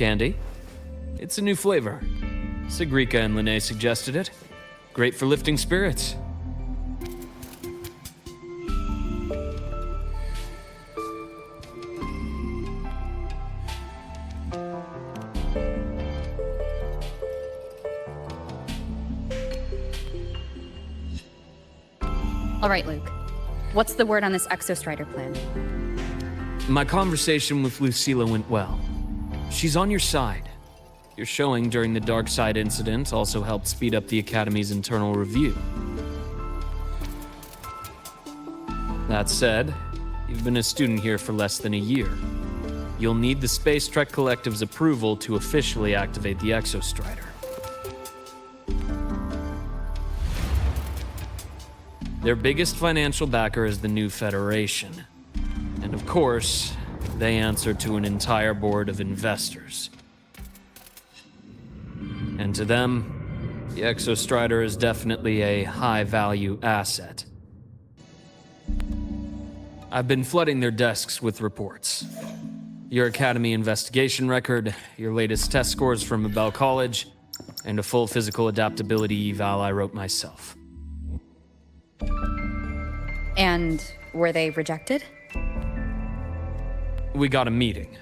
candy. It's a new flavor. Sigrika and Lene suggested it. Great for lifting spirits. All right, Luke. What's the word on this Exostrider plan? My conversation with Lucilla went well. She's on your side. Your showing during the Dark Side incident also helped speed up the Academy's internal review. That said, you've been a student here for less than a year. You'll need the Space Trek Collective's approval to officially activate the Exostrider. Their biggest financial backer is the New Federation. And of course, they answer to an entire board of investors. And to them, the Exostrider is definitely a high-value asset. I've been flooding their desks with reports. Your Academy investigation record, your latest test scores from Abel College, and a full physical adaptability eval I wrote myself. And were they rejected? We got a meeting,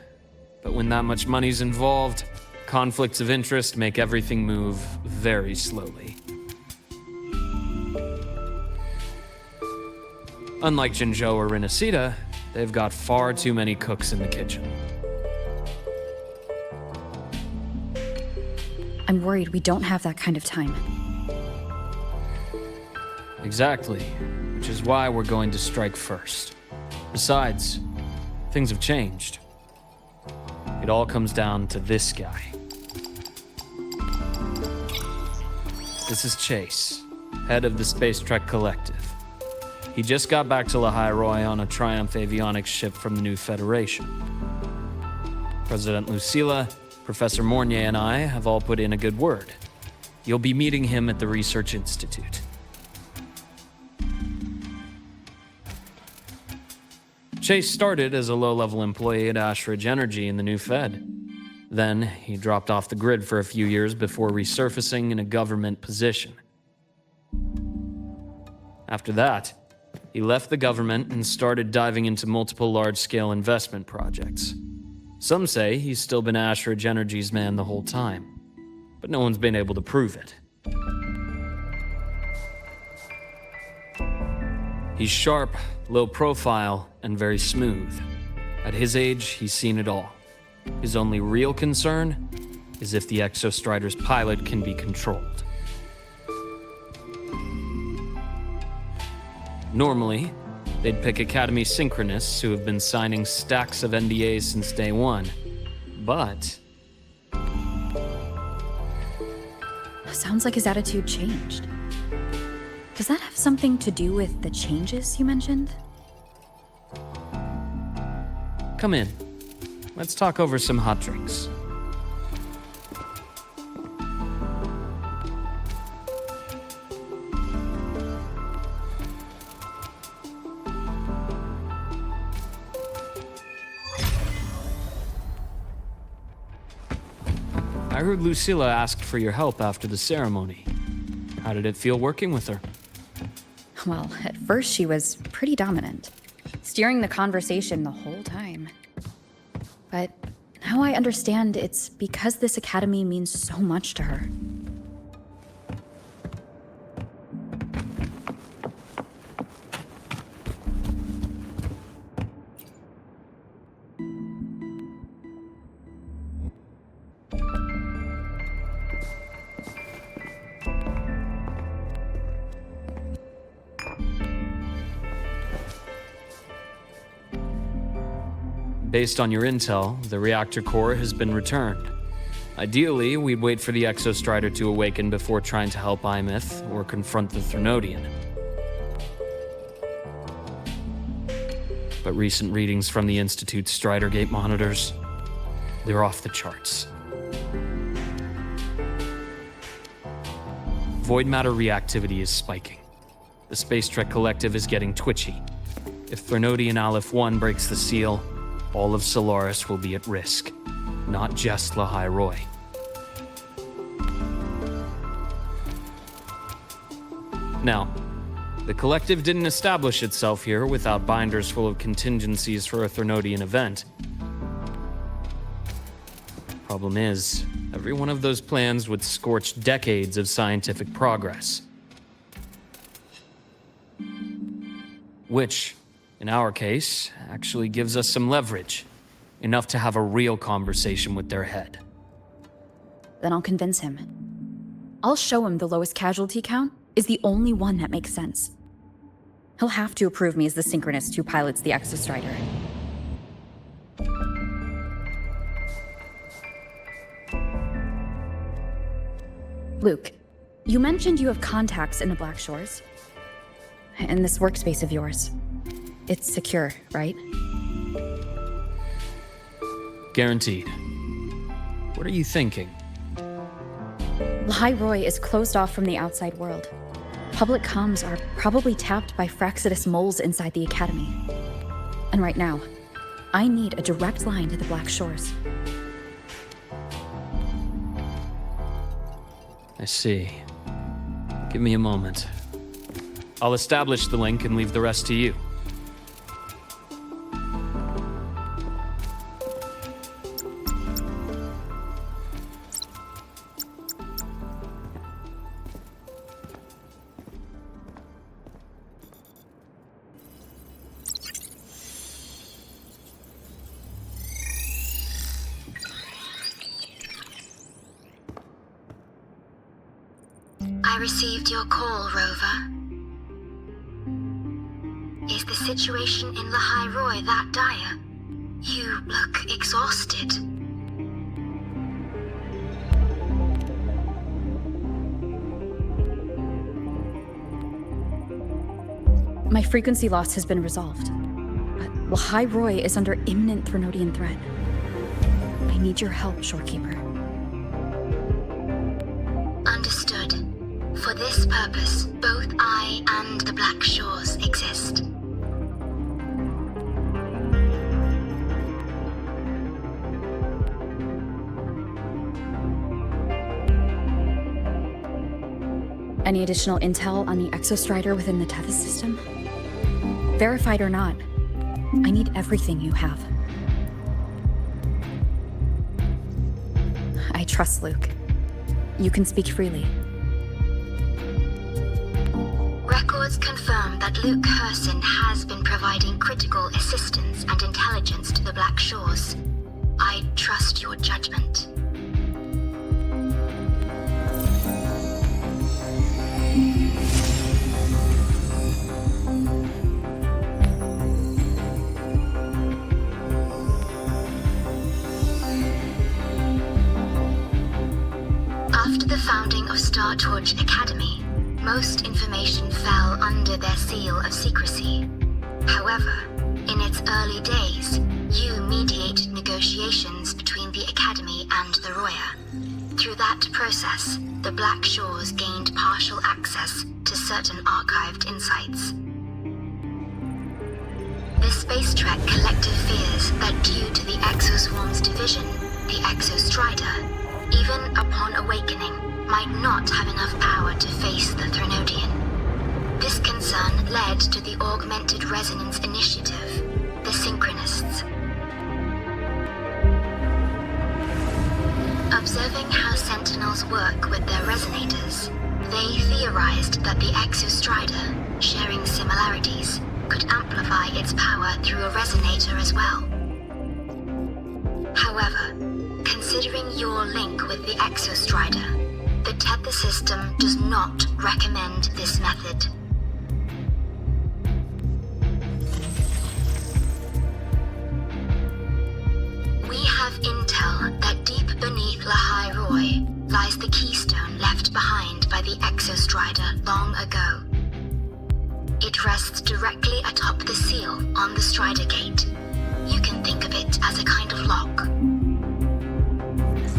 but when that much money's involved, conflicts of interest make everything move very slowly. Unlike Jinzhou or Rinasita, they've got far too many cooks in the kitchen. I'm worried we don't have that kind of time. Exactly, which is why we're going to strike first. Besides, things have changed. It all comes down to this guy. This is Chase, head of the Space Trek Collective. He just got back to Lahai on a Triumph avionics ship from the New Federation. President Lucilla, Professor Mornier, and I have all put in a good word. You'll be meeting him at the Research Institute. Chase started as a low-level employee at Ashridge Energy in the New Fed. Then, he dropped off the grid for a few years before resurfacing in a government position. After that, he left the government and started diving into multiple large-scale investment projects. Some say he's still been Ashridge Energy's man the whole time, but no one's been able to prove it. He's sharp, low profile, and very smooth. At his age, he's seen it all. His only real concern is if the Exostrider's pilot can be controlled. Normally, they'd pick Academy synchronists who have been signing stacks of NDAs since day one. But Sounds like his attitude changed. Does that have something to do with the changes you mentioned? come in. Let's talk over some hot drinks. I heard Lucilla asked for your help after the ceremony. How did it feel working with her? Well, at first she was pretty dominant, steering the conversation the whole time. But now I understand it's because this academy means so much to her. Based on your intel, the reactor core has been returned. Ideally, we'd wait for the Exostrider to awaken before trying to help Imyth or confront the Thrunodian. But recent readings from the Institute's Strider Gate monitors, they're off the charts. Void matter reactivity is spiking. The Space Trek Collective is getting twitchy. If Thrunodian Aleph 1 breaks the seal, all of Solaris will be at risk. not just Lahai Roy. Now, the Collective didn't establish itself here without binders full of contingencies for a Threnodian event. Problem is, every one of those plans would scorch decades of scientific progress. Which, in our case, actually gives us some leverage. Enough to have a real conversation with their head. Then I'll convince him. I'll show him the lowest casualty count is the only one that makes sense. He'll have to approve me as the synchronist who pilots the Exostrider. Luke, you mentioned you have contacts in the Black Shores. And this workspace of yours. It's secure, right? Guaranteed. What are you thinking? Lahai Roy is closed off from the outside world. Public comms are probably tapped by Fraxidus moles inside the Academy. And right now, I need a direct line to the Black Shores. I see. Give me a moment. I'll establish the link and leave the rest to you. I received your call, Rover. Is the situation in Lahai Roy that dire? You look exhausted. My frequency loss has been resolved. But Lahai Roy is under imminent Threnodian threat. I need your help, Shorekeeper. Understood. For this purpose, both I and the Black Shores exist. Any additional intel on the Exostrider within the Tethys system? Verified or not, I need everything you have. I trust Luke. You can speak freely. Records confirm that Luke Herson has been providing critical assistance and intelligence to the Black Shores. I trust your judgment. After the founding of Star Torch Academy, most information fell under their seal of secrecy. However, in its early days, you mediated negotiations between the Academy and the Roya. Through that process, the Black Shores gained partial access to certain archived insights. The Space Trek Collective fears that due to the Exoswarm's division, the Exostrider, even upon awakening, might not have enough power to face the Threnodian. This concern led to the Augmented Resonance Initiative, the Synchronists. Observing how Sentinels work with their resonators, they theorized that the Exostrider, sharing similarities, could amplify its power through a resonator as well. However, considering your link with the Exostrider, the Tether system does not recommend this method. We have intel that deep beneath Lahai Roy lies the keystone left behind by the Exostrider long ago. It rests directly atop the seal on the Strider Gate. You can think of it as a kind of lock.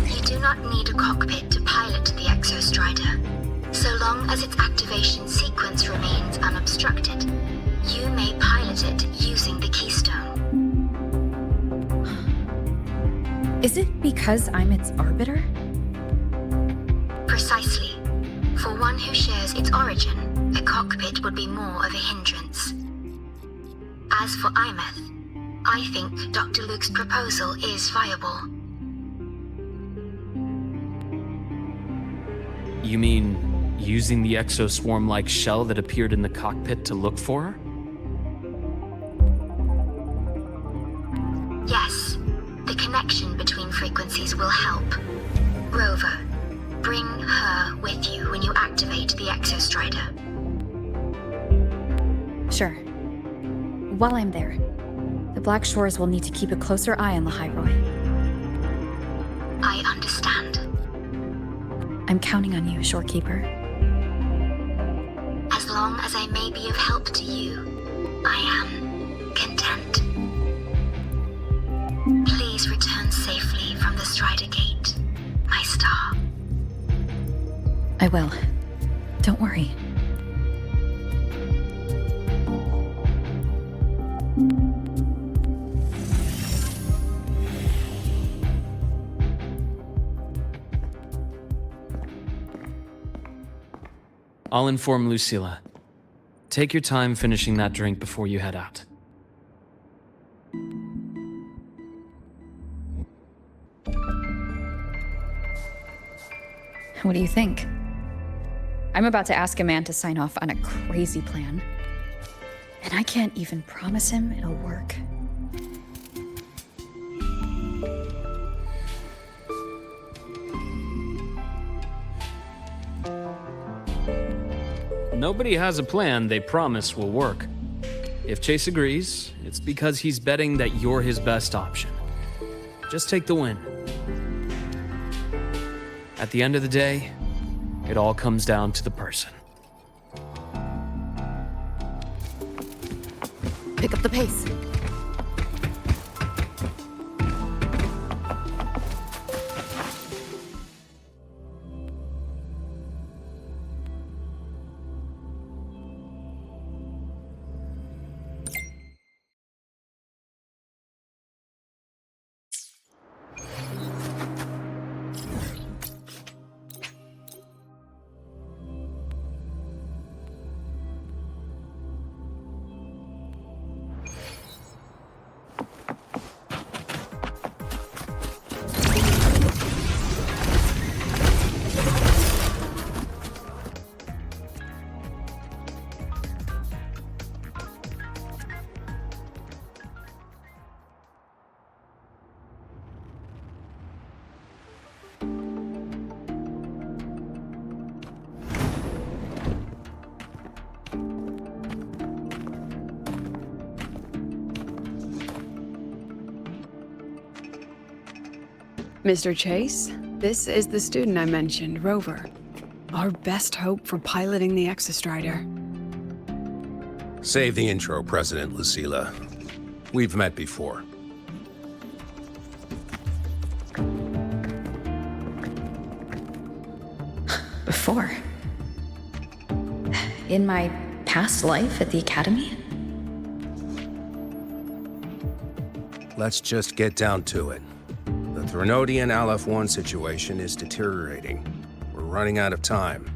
You do not need a cockpit to pilot the Exostrider. So long as its activation sequence remains unobstructed, you may pilot it using the keystone. Is it because I'm its arbiter? Precisely. For one who shares its origin, a cockpit would be more of a hindrance. As for Imeth, I think Dr. Luke's proposal is viable. You mean using the exoswarm-like shell that appeared in the cockpit to look for her? Yes, the connection between frequencies will help. Rover, bring her with you when you activate the Exostrider. Sure. While I'm there, the Black Shores will need to keep a closer eye on the Hyroi. I understand. I'm counting on you, Shorekeeper. As long as I may be of help to you, I am content. Please return safely from the Strider Gate, my star. I will. Don't worry. I'll inform Lucilla. Take your time finishing that drink before you head out. What do you think? I'm about to ask a man to sign off on a crazy plan. And I can't even promise him it'll work. Nobody has a plan they promise will work. If Chase agrees, it's because he's betting that you're his best option. Just take the win. At the end of the day, it all comes down to the person. Pick up the pace. Mr. Chase, this is the student I mentioned, Rover. Our best hope for piloting the Exostrider. Save the intro, President Lucilla. We've met before. Before? In my past life at the Academy? Let's just get down to it. The Threnodian Aleph-1 situation is deteriorating. We're running out of time.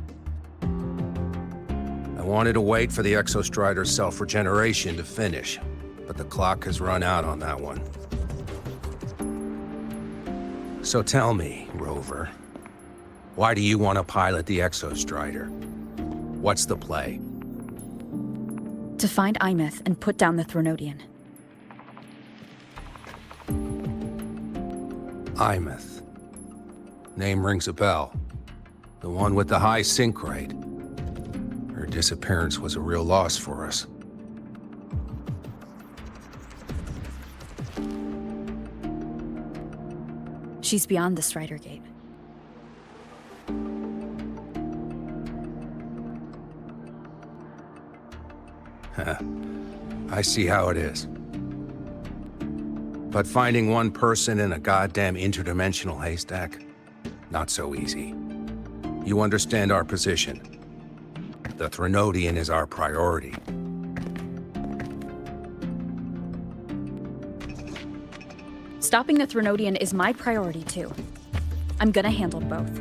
I wanted to wait for the Exostrider's self-regeneration to finish, but the clock has run out on that one. So tell me, Rover, why do you want to pilot the Exostrider? What's the play? To find Imeth and put down the Threnodian. Imeth. Name rings a bell. The one with the high sync rate. Her disappearance was a real loss for us. She's beyond the Strider Gate. I see how it is. But finding one person in a goddamn interdimensional haystack? Not so easy. You understand our position. The Threnodian is our priority. stopping the Threnodian is my priority too. I'm gonna handle both.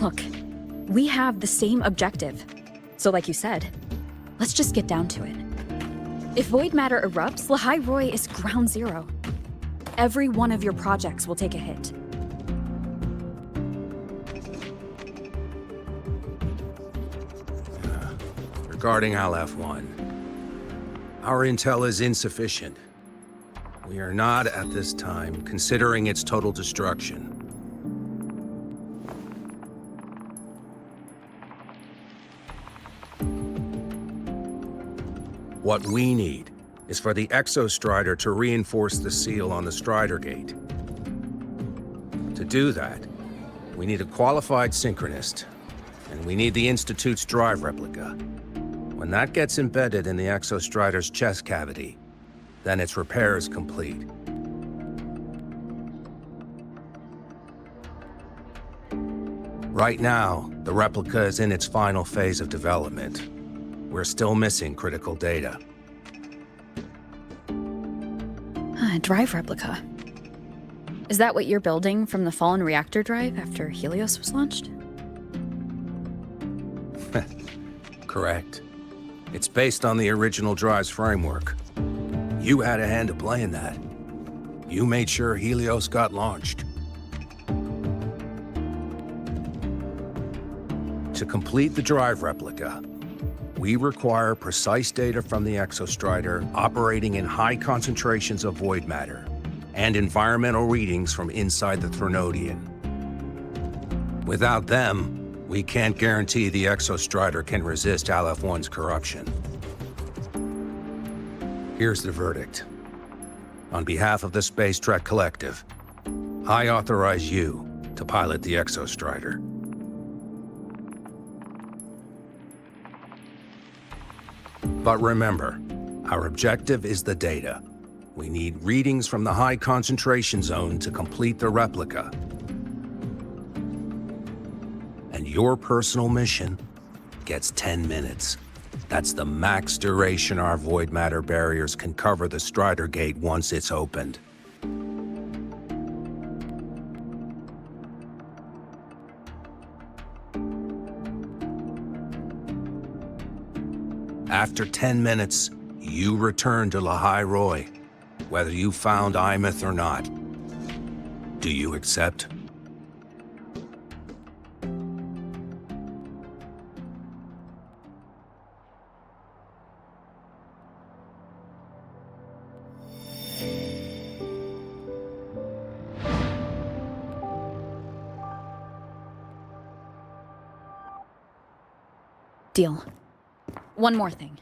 Look, we have the same objective. So like you said, let's just get down to it. If void matter erupts, Lahai Roy is ground zero. Every one of your projects will take a hit. Regarding Aleph-1, our intel is insufficient. We are not, at this time, considering its total destruction. What we need is for the Exostrider to reinforce the seal on the Strider Gate. To do that, we need a qualified synchronist, and we need the Institute's drive replica. When that gets embedded in the Exostrider's chest cavity, then its repair is complete. Right now, the replica is in its final phase of development. We're still missing critical data. Drive replica. Is that what you're building from the fallen reactor drive after Helios was launched? Correct. It's based on the original drive's framework. You had a hand to play in that. You made sure Helios got launched. To complete the drive replica, we require precise data from the Exostrider operating in high concentrations of void matter and environmental readings from inside the Threnodian. Without them, we can't guarantee the Exostrider can resist Aleph-1's corruption. Here's the verdict. On behalf of the Space Trek Collective, I authorize you to pilot the Exostrider. But remember, our objective is the data. We need readings from the high concentration zone to complete the replica. And your personal mission gets 10 minutes. That's the max duration our void matter barriers can cover the Strider Gate once it's opened. After 10 minutes, you return to Lahai Roy, whether you found Imeth or not. Do you accept? Deal. One more thing.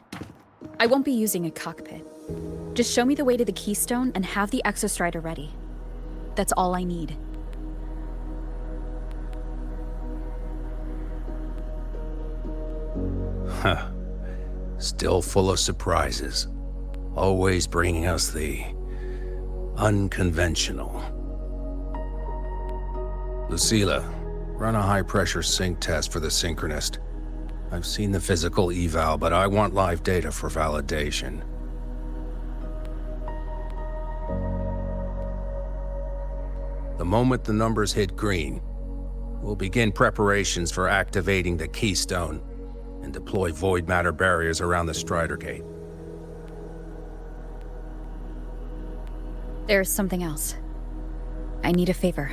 I won't be using a cockpit. Just show me the way to the Keystone and have the Exostrider ready. That's all I need. Huh. Still full of surprises. Always bringing us the unconventional. Lucila, run a high-pressure sync test for the Synchronist. I've seen the physical eval, but I want live data for validation. The moment the numbers hit green, we'll begin preparations for activating the Keystone and deploy void matter barriers around the Strider Gate. There's something else. I need a favor.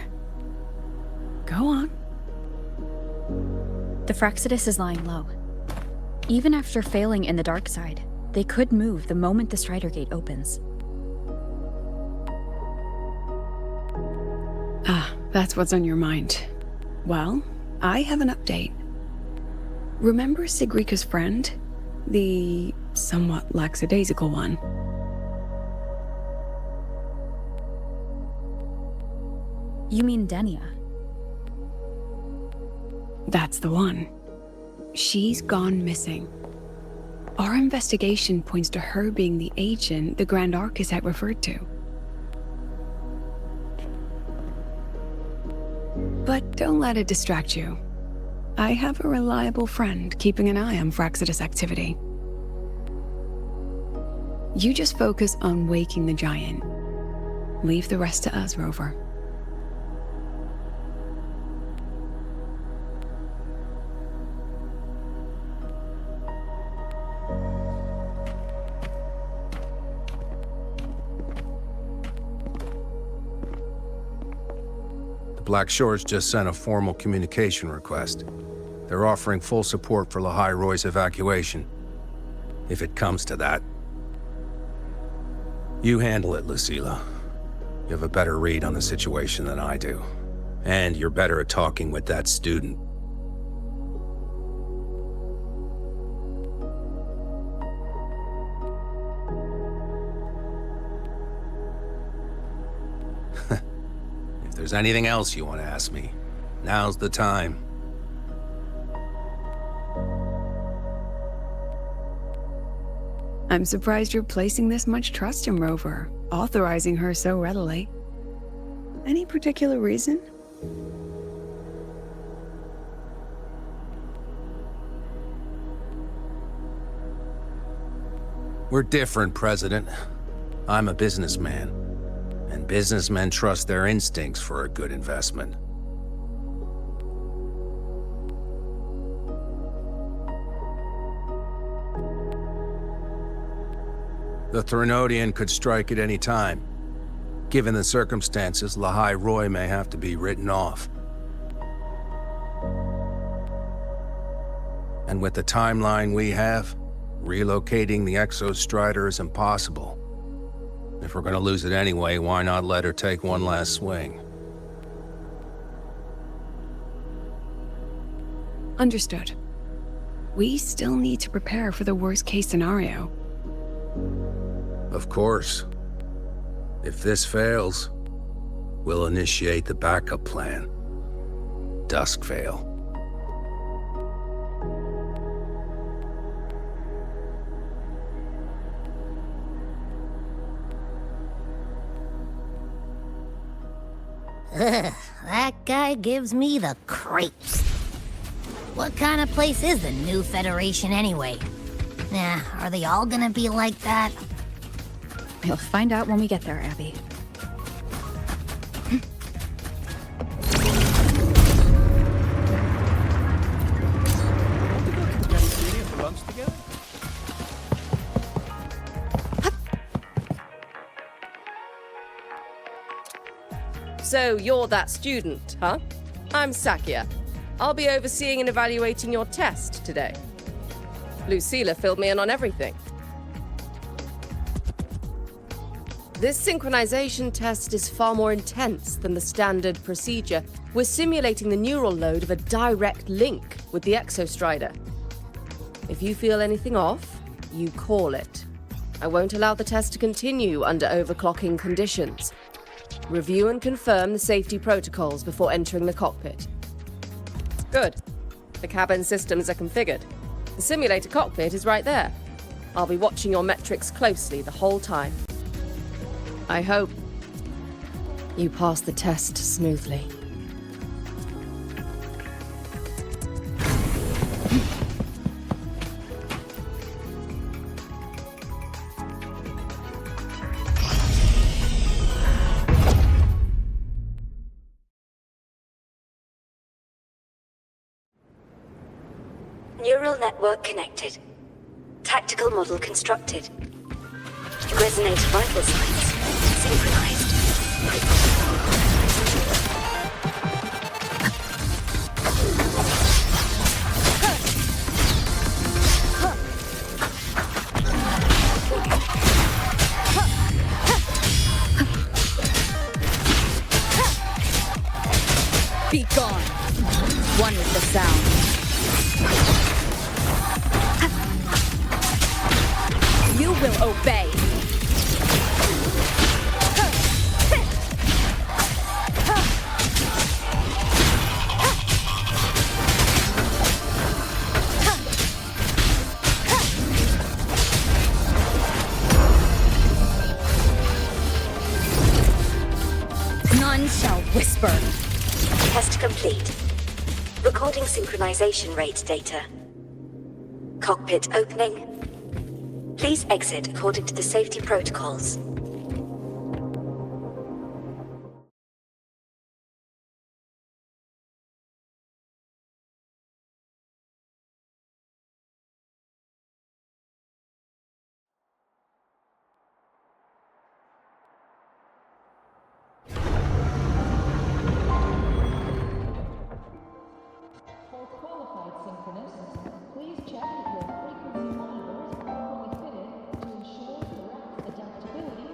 Go on. The Frexidus is lying low. Even after failing in the dark side, they could move the moment the Strider Gate opens. Ah, that's what's on your mind. Well, I have an update. Remember Sigrika's friend? The somewhat lackadaisical one? You mean Denia? That's the one. She's gone missing. Our investigation points to her being the agent the Grand Architect referred to. But don't let it distract you. I have a reliable friend keeping an eye on Fraxidus activity. You just focus on waking the giant. Leave the rest to us, Rover. Black Shores just sent a formal communication request. They're offering full support for Lahai Roy's evacuation, if it comes to that. You handle it, Lucilla. You have a better read on the situation than I do. And you're better at talking with that student. If there's anything else you want to ask me, now's the time. I'm surprised you're placing this much trust in Rover, authorizing her so readily. Any particular reason? We're different, President. I'm a businessman, and businessmen trust their instincts for a good investment. The Threnodian could strike at any time. Given the circumstances, Lahai Roy may have to be written off. And with the timeline we have, relocating the Exostrider is impossible. If we're gonna lose it anyway, why not let her take one last swing? Understood. We still need to prepare for the worst-case scenario. Of course. If this fails, we'll initiate the backup plan. Duskvale. Ugh, that guy gives me the creeps. What kind of place is the new Federation anyway? Nah, are they all gonna be like that? We'll find out when we get there, Abby. So you're that student, huh? I'm Sakia. I'll be overseeing and evaluating your test today. Lucilla filled me in on everything. This synchronization test is far more intense than the standard procedure. We're simulating the neural load of a direct link with the Exostrider. If you feel anything off, you call it. I won't allow the test to continue under overclocking conditions. Review and confirm the safety protocols before entering the cockpit. Good. The cabin systems are configured. The simulator cockpit is right there. I'll be watching your metrics closely the whole time. I hope you pass the test smoothly. Neural network connected. Tactical model constructed. Resonator vital signs synchronized. Be gone! One with the sound. You will obey! None shall whisper. Test complete. Recording synchronization rate data. Cockpit opening. Please exit according to the safety protocols.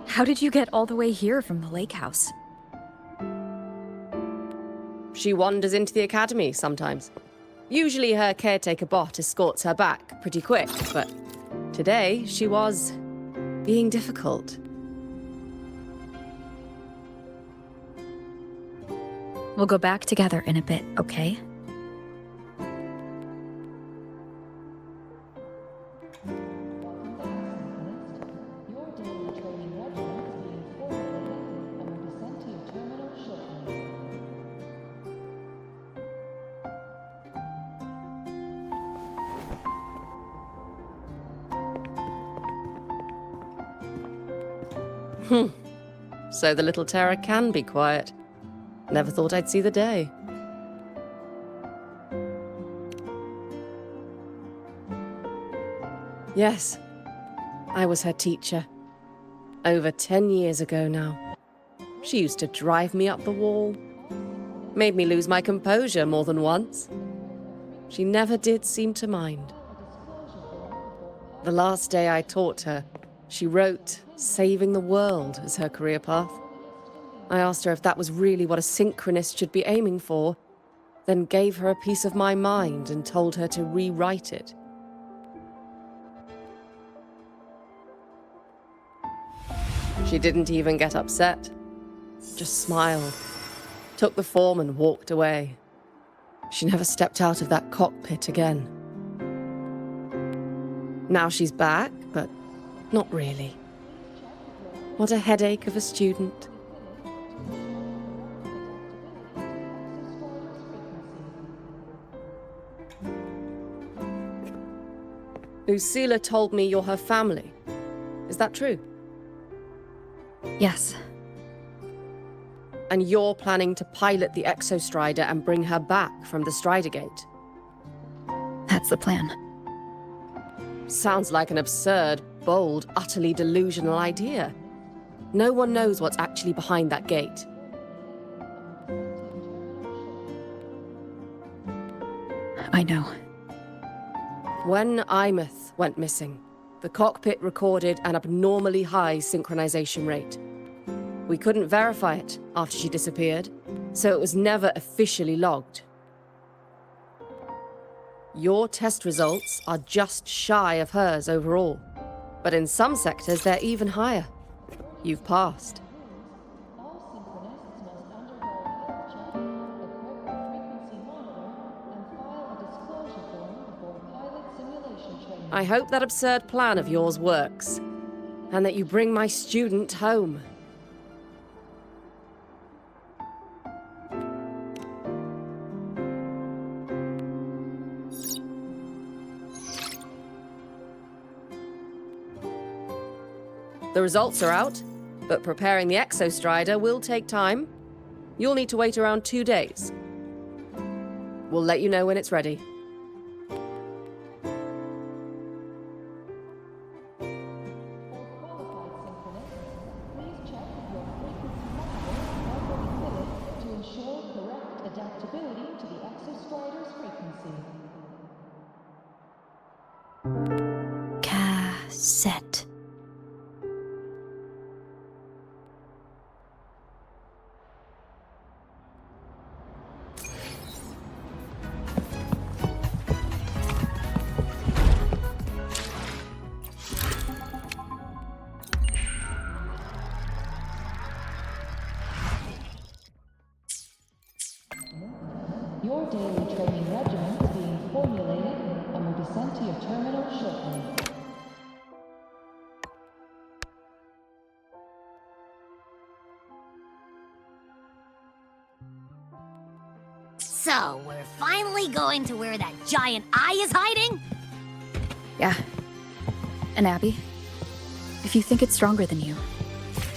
How did you get all the way here from the lake house? She wanders into the academy sometimes. Usually her caretaker bot escorts her back pretty quick, but today she was being difficult. We'll go back together in a bit, okay? So the little terror can be quiet. Never thought I'd see the day. Yes, I was her teacher. Over 10 years ago now. She used to drive me up the wall. Made me lose my composure more than once. She never did seem to mind. The last day I taught her, she wrote saving the world as her career path. I asked her if that was really what a synchronist should be aiming for, then gave her a piece of my mind and told her to rewrite it. She didn't even get upset, just smiled, took the form and walked away. She never stepped out of that cockpit again. Now she's back, but not really. What a headache of a student. Lucilla told me you're her family. Is that true? Yes. And you're planning to pilot the Exostrider and bring her back from the Strider Gate? That's the plan. Sounds like an absurd, bold, utterly delusional idea. No one knows what's actually behind that gate. I know. When Imeth went missing, the cockpit recorded an abnormally high synchronization rate. We couldn't verify it after she disappeared, so it was never officially logged. Your test results are just shy of hers overall, but in some sectors they're even higher. You've passed. I hope that absurd plan of yours works, and that you bring my student home. The results are out, but preparing the Exostrider will take time. You'll need to wait around 2 days. We'll let you know when it's ready. Cassette. Your daily training regimen is being formulated and will be sent to your terminal shortly. So, we're finally going to where that giant eye is hiding? Yeah. And Abby, if you think it's stronger than you,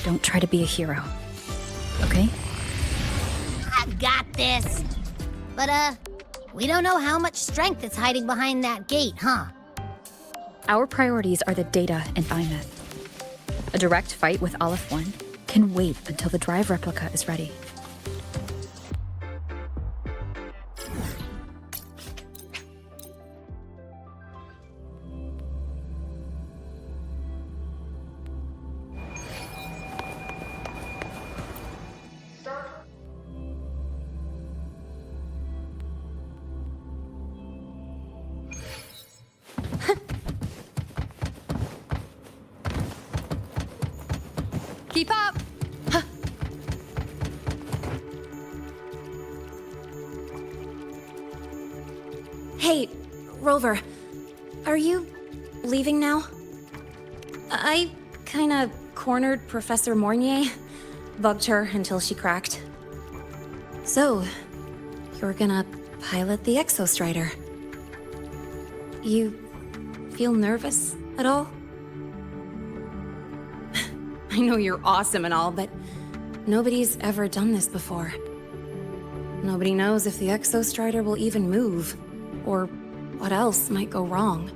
don't try to be a hero. Okay? I got this. But, we don't know how much strength is hiding behind that gate, huh? Our priorities are the data and IMET. A direct fight with Aleph 1 can wait until the drive replica is ready. Keep up! Hey, Rover, are you leaving now? I kinda cornered Professor Mornier, bugged her until she cracked. So, you're gonna pilot the Exostrider. You feel nervous at all? I know you're awesome and all, but nobody's ever done this before. Nobody knows if the Exostrider will even move, or what else might go wrong.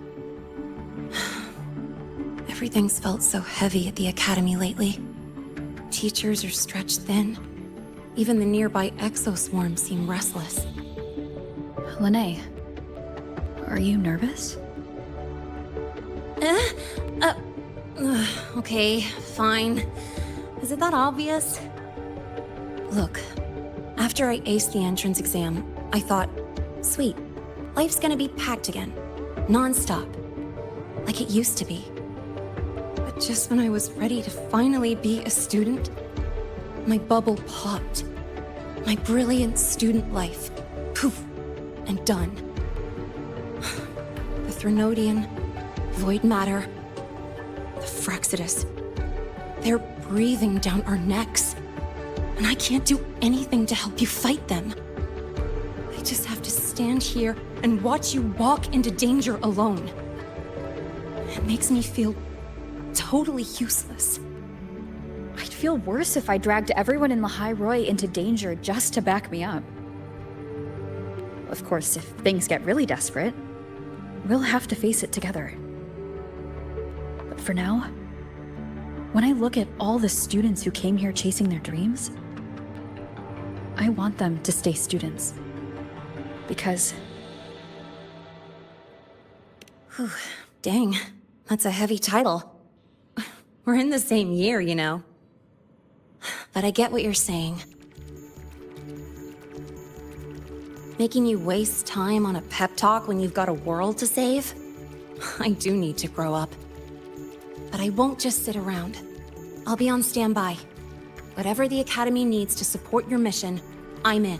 Everything's felt so heavy at the Academy lately. Teachers are stretched thin. Even the nearby exoswarms seem restless. Lene, are you nervous? Okay, fine. Is it that obvious? Look, after I aced the entrance exam, I thought, sweet, life's gonna be packed again. Non-stop. Like it used to be. But just when I was ready to finally be a student, my bubble popped. My brilliant student life, poof, and done. The Threnodian, void matter, the Frexidus. They're breathing down our necks. And I can't do anything to help you fight them. I just have to stand here and watch you walk into danger alone. It makes me feel totally useless. I'd feel worse if I dragged everyone in Lahai Roy into danger just to back me up. Of course, if things get really desperate, we'll have to face it together. But for now, when I look at all the students who came here chasing their dreams, I want them to stay students. Because... Whew, dang, that's a heavy title. We're in the same year, you know. But I get what you're saying. Making you waste time on a pep talk when you've got a world to save? I do need to grow up. But I won't just sit around. I'll be on standby. Whatever the Academy needs to support your mission, I'm in.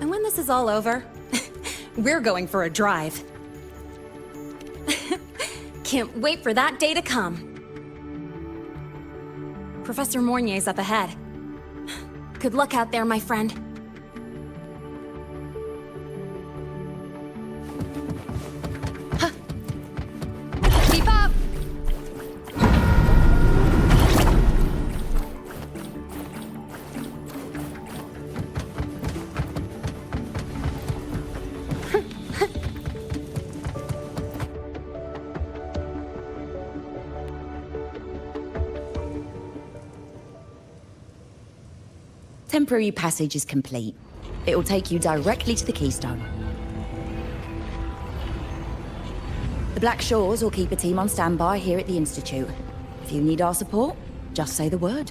And when this is all over, we're going for a drive. Can't wait for that day to come. Professor Mornier's up ahead. Good luck out there, my friend. Keep up! Temporary passage is complete. It'll take you directly to the Keystone. The Black Shores will keep a team on standby here at the Institute. If you need our support, just say the word.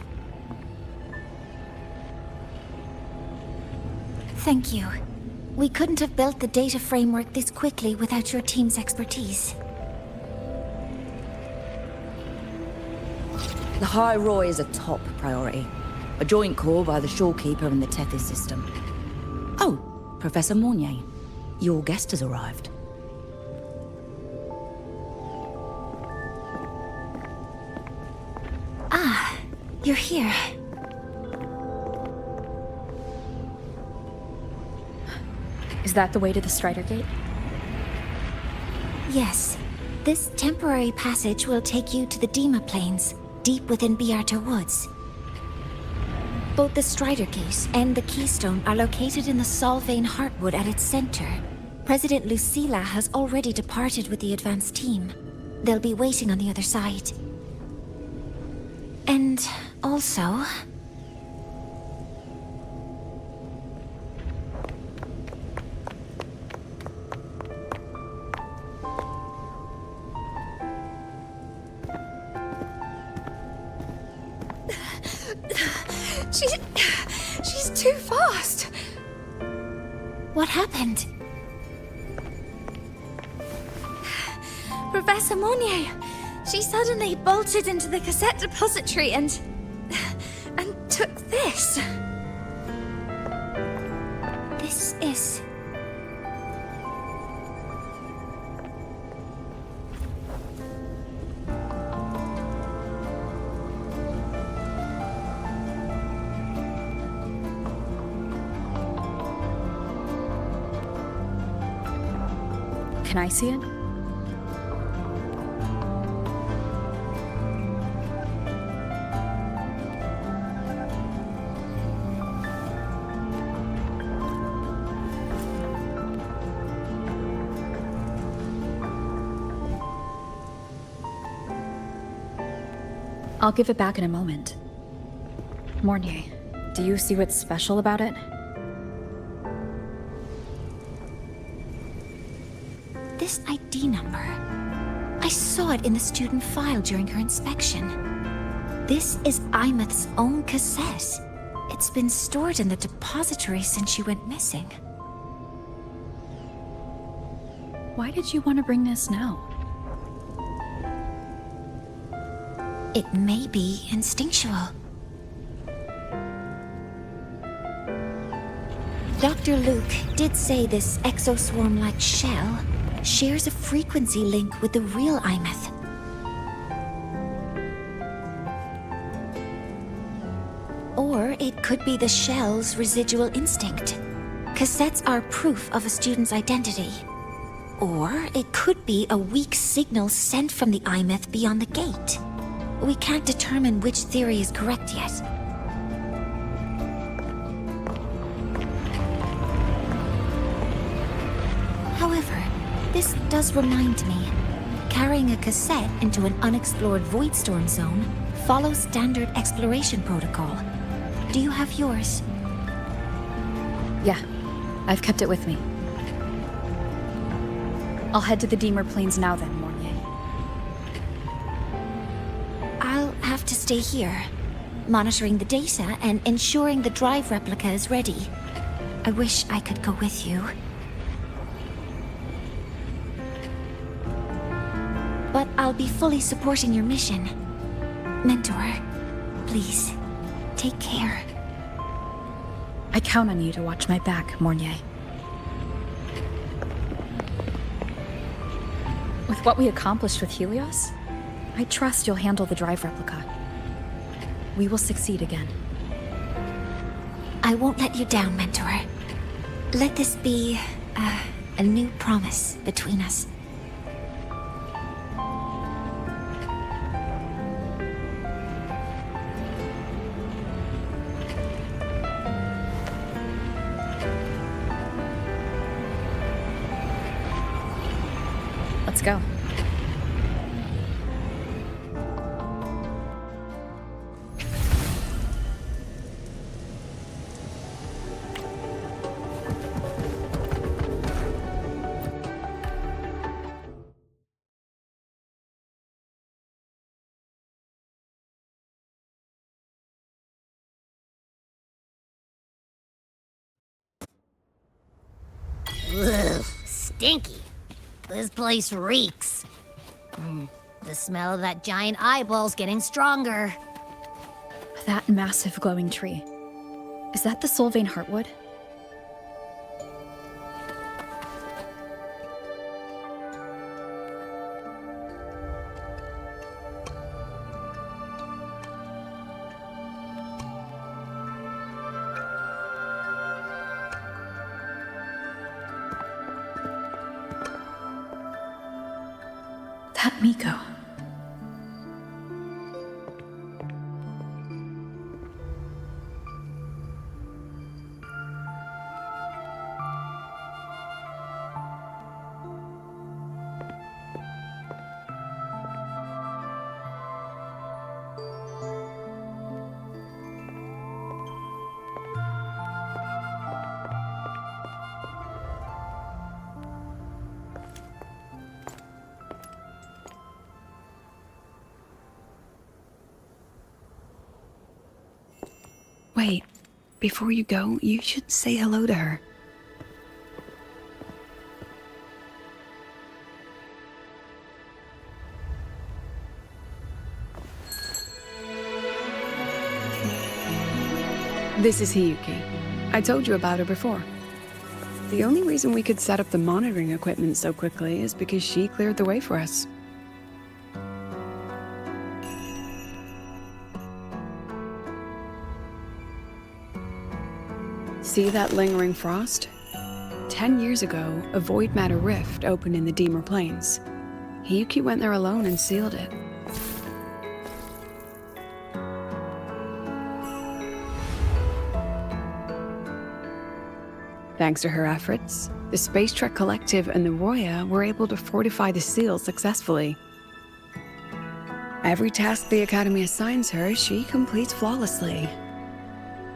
Thank you. We couldn't have built the data framework this quickly without your team's expertise. The High Roy is a top priority. A joint call by the Shorekeeper and the Tethys system. Oh, Professor Mornier, your guest has arrived. Ah, you're here. that the way to the Strider Gate? Yes. This temporary passage will take you to the Dima Plains, deep within Biarta Woods. Both the Strider Gate and the Keystone are located in the Solvane Heartwood at its center. President Lucilla has already departed with the advance team. They'll be waiting on the other side. And also... She's too fast. What happened? Professor Monnier. She suddenly bolted into the cassette depository and took this. This is... Can I see it? I'll give it back in a moment. Mornier, do you see what's special about it? This ID number. I saw it in the student file during her inspection. This is Imeth's own cassette. It's been stored in the depository since she went missing. Why did you want to bring this now? It may be instinctual. Dr. Luke did say this exoswarm-like shell shares a frequency link with the real Imeth. Or it could be the shell's residual instinct. Cassettes are proof of a student's identity. Or it could be a weak signal sent from the Imeth beyond the gate. We can't determine which theory is correct yet. However, this does remind me, carrying a cassette into an unexplored Voidstorm zone follows standard exploration protocol. Do you have yours? Yeah, I've kept it with me. I'll head to the Deemer Plains now then, Mornier. I'll have to stay here, monitoring the data and ensuring the drive replica is ready. I wish I could go with you. But I'll be fully supporting your mission. Mentor, please, take care. I count on you to watch my back, Mornier. With what we accomplished with Helios, I trust you'll handle the drive replica. We will succeed again. I won't let you down, Mentor. Let this be a new promise between us. Let's go. Ugh, stinky. This place reeks. The smell of that giant eyeball's getting stronger. That massive glowing tree. Is that the Solvane Heartwood? That Miko. Wait, before you go, you should say hello to her. This is Hiyuki. I told you about her before. The only reason we could set up the monitoring equipment so quickly is because she cleared the way for us. See that lingering frost? 10 years ago, a void matter rift opened in the Deemer Plains. Hiyuki went there alone and sealed it. Thanks to her efforts, the Space Trek Collective and the Roya were able to fortify the seal successfully. Every task the Academy assigns her, she completes flawlessly.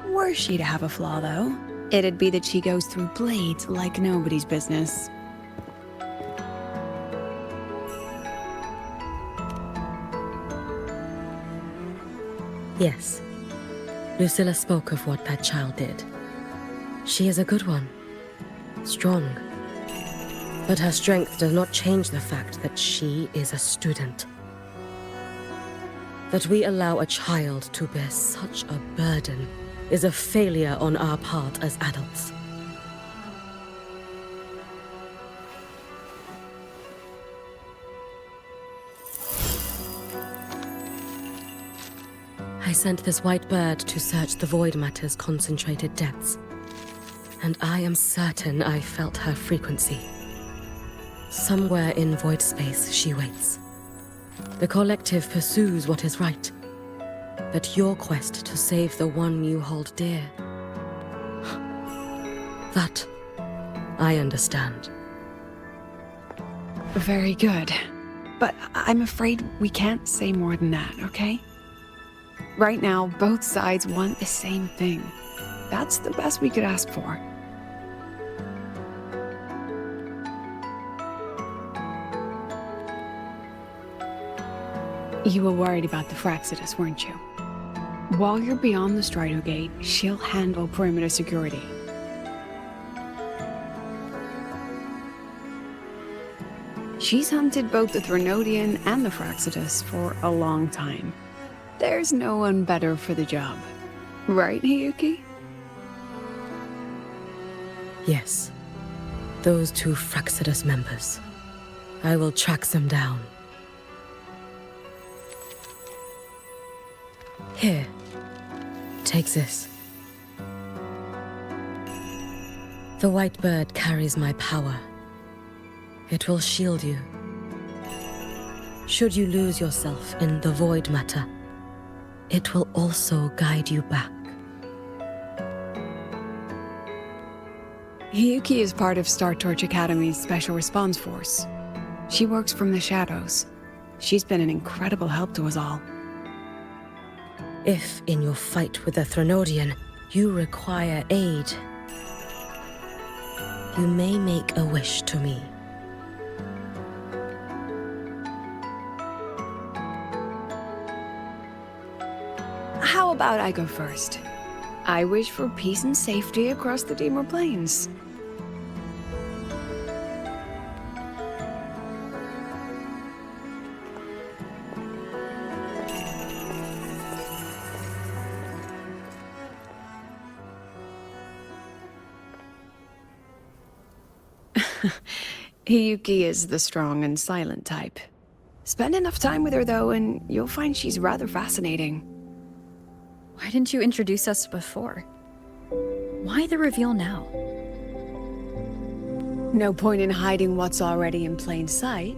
Were she to have a flaw, though, it'd be that she goes through blades like nobody's business. Yes. Lucilla spoke of what that child did. She is a good one. Strong. But her strength does not change the fact that she is a student. That we allow a child to bear such a burden is a failure on our part as adults. I sent this white bird to search the void matter's concentrated depths, and I am certain I felt her frequency. Somewhere in void space she waits. The collective pursues what is right, but your quest to save the one you hold dear, that I understand. Very good. But I'm afraid we can't say more than that, okay? Right now, both sides want the same thing. That's the best we could ask for. You were worried about the Fraxidus, weren't you? While you're beyond the Strider Gate, she'll handle perimeter security. She's hunted both the Threnodian and the Fraxidus for a long time. There's no one better for the job. Right, Hiyuki? Yes. Those two Fraxidus members. I will track them down. Here. Take this. The white bird carries my power. It will shield you. Should you lose yourself in the void matter, it will also guide you back. Hiyuki is part of Star Torch Academy's Special Response Force. She works from the shadows. She's been an incredible help to us all. If, in your fight with the Threnodian, you require aid, you may make a wish to me. How about I go first? I wish for peace and safety across the Deemer Plains. Hiyuki is the strong and silent type. Spend enough time with her, though, and you'll find she's rather fascinating. Why didn't you introduce us before? Why the reveal now? No point in hiding what's already in plain sight.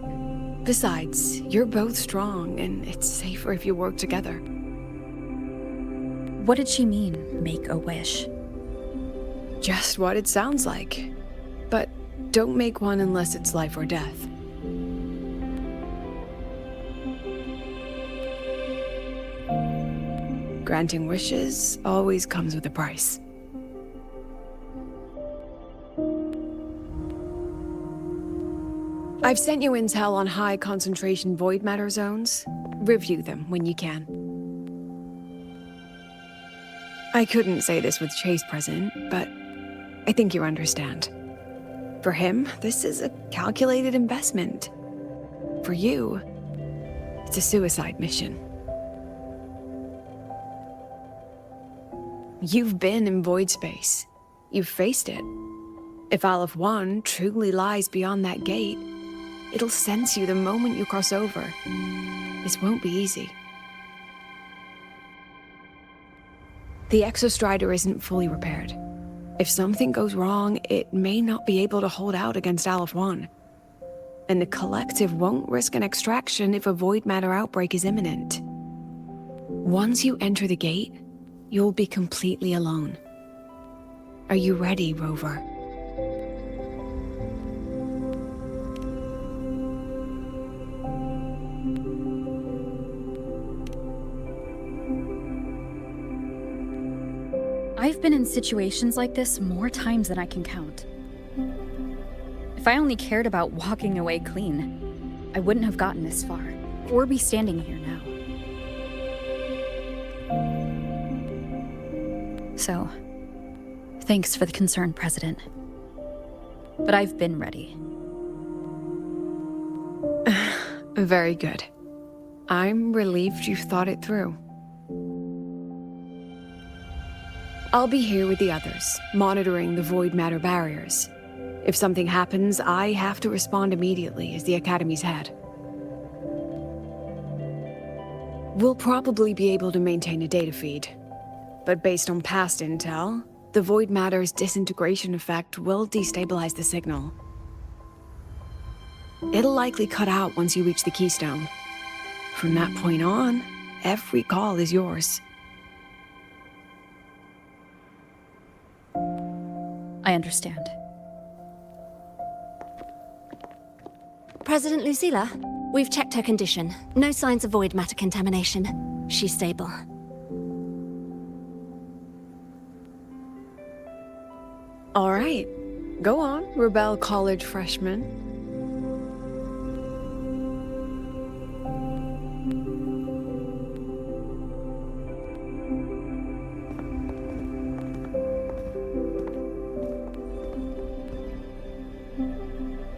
Besides, you're both strong, and it's safer if you work together. What did she mean, make a wish? Just what it sounds like. But don't make one unless it's life or death. Granting wishes always comes with a price. I've sent you intel on high concentration void matter zones. Review them when you can. I couldn't say this with Chase present, but I think you understand. For him, this is a calculated investment. For you, it's a suicide mission. You've been in void space. You've faced it. If Aleph 1 truly lies beyond that gate, it'll sense you the moment you cross over. This won't be easy. The Exostrider isn't fully repaired. If something goes wrong, it may not be able to hold out against Aleph 1. And the Collective won't risk an extraction if a void matter outbreak is imminent. Once you enter the gate, you'll be completely alone. Are you ready, Rover? I've been in situations like this more times than I can count. If I only cared about walking away clean, I wouldn't have gotten this far, or be standing here now. So, thanks for the concern, President. But I've been ready. Very good. I'm relieved you've thought it through. I'll be here with the others, monitoring the void matter barriers. If something happens, I have to respond immediately as the Academy's head. We'll probably be able to maintain a data feed. But based on past intel, the void matter's disintegration effect will destabilize the signal. It'll likely cut out once you reach the keystone. From that point on, every call is yours. I understand. President Lucilla, we've checked her condition. No signs of void matter contamination. She's stable. All right. Go on, Rebel College freshman.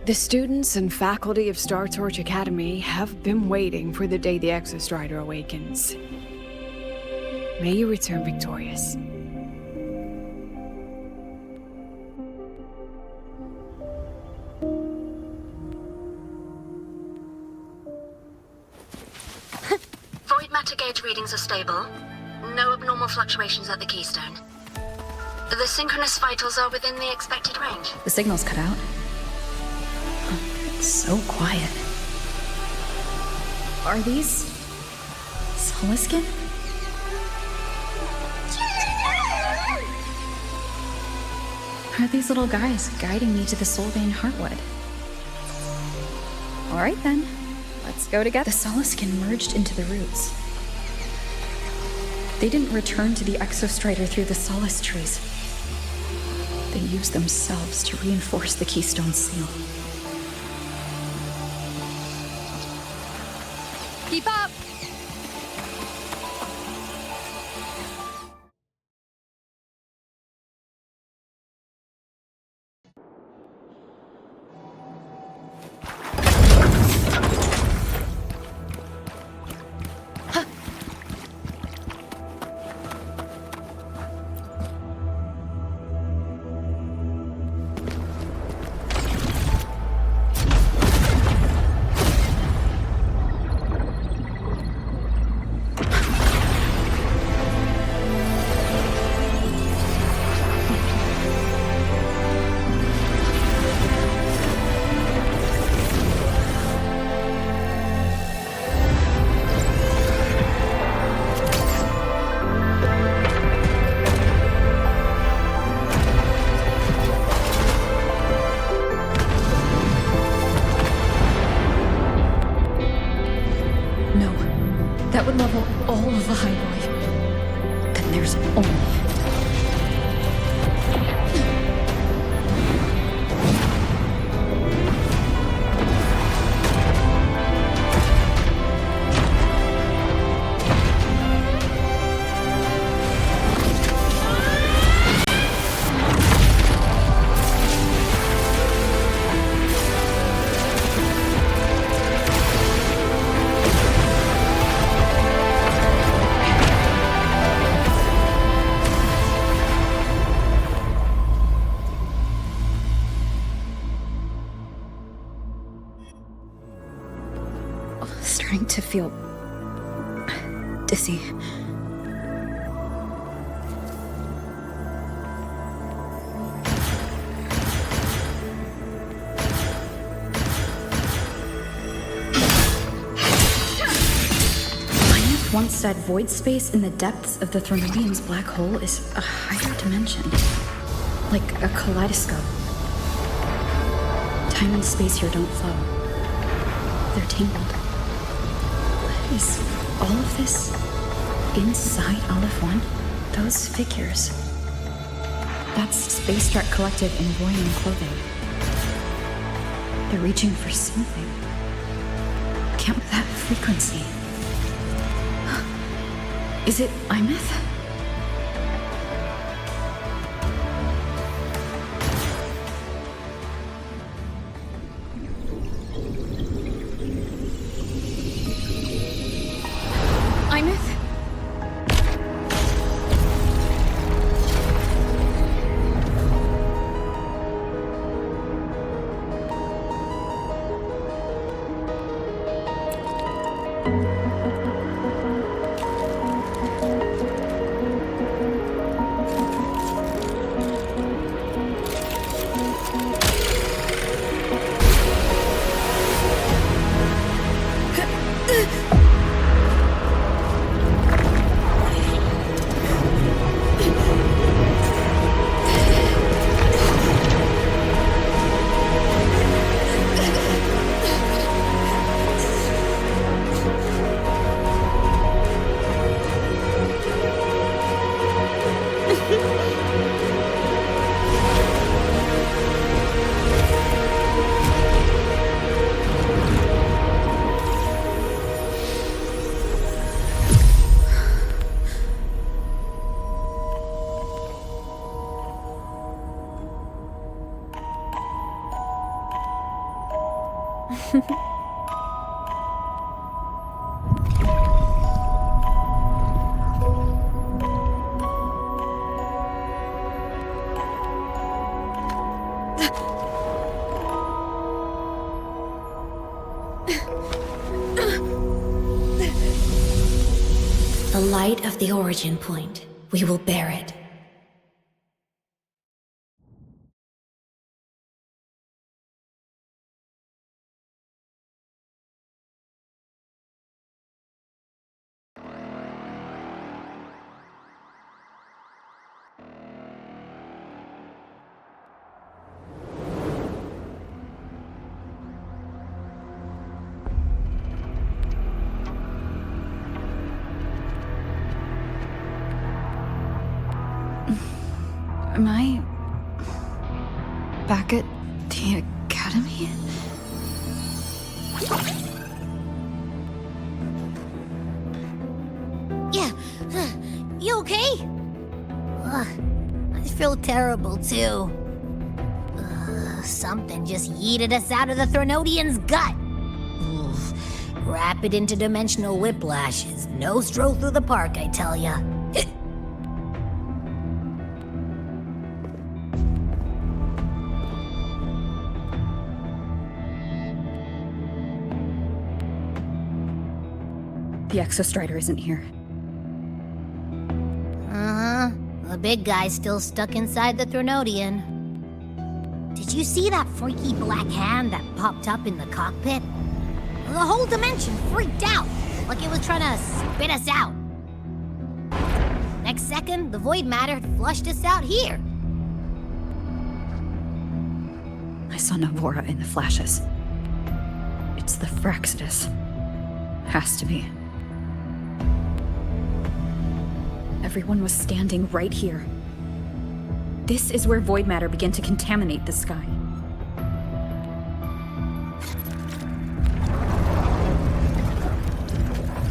The students and faculty of Startorch Academy have been waiting for the day the Exostrider awakens. May you return victorious. Void matter gauge readings are stable. No abnormal fluctuations at the keystone. The synchronous vitals are within the expected range. The signal's cut out. So quiet. Are these Soliskin? Are these little guys guiding me to the Soulbane Heartwood? All right then, let's go together. The Soliskin merged into the roots. They didn't return to the Exostrider through the Solace trees. They used themselves to reinforce the Keystone Seal. Keep up! There's only... Starting to feel dizzy. Myth once said void space in the depths of the Thronodian's black hole is a higher dimension, like a kaleidoscope. Time and space here don't flow. They're tangled. Is all of this inside Aleph 1? Those figures. That's Space Trek Collective in Voyan clothing. They're reaching for something. Can't that frequency? Is it Imeth? The light of the origin point. We will bear it. Am I back at the academy? Yeah. You okay? I feel terrible too. Something just yeeted us out of the Thronodian's gut. Rapid interdimensional whiplash is no stroll through the park, I tell ya. The Exostrider isn't here. Uh-huh. The big guy's still stuck inside the Thronodian. Did you see that freaky black hand that popped up in the cockpit? The whole dimension freaked out, like it was trying to spit us out. Next second, the void matter had flushed us out here. I saw Navora in the flashes. It's the Fraxidus. Has to be. everyone was standing right here. This is where void matter began to contaminate the sky.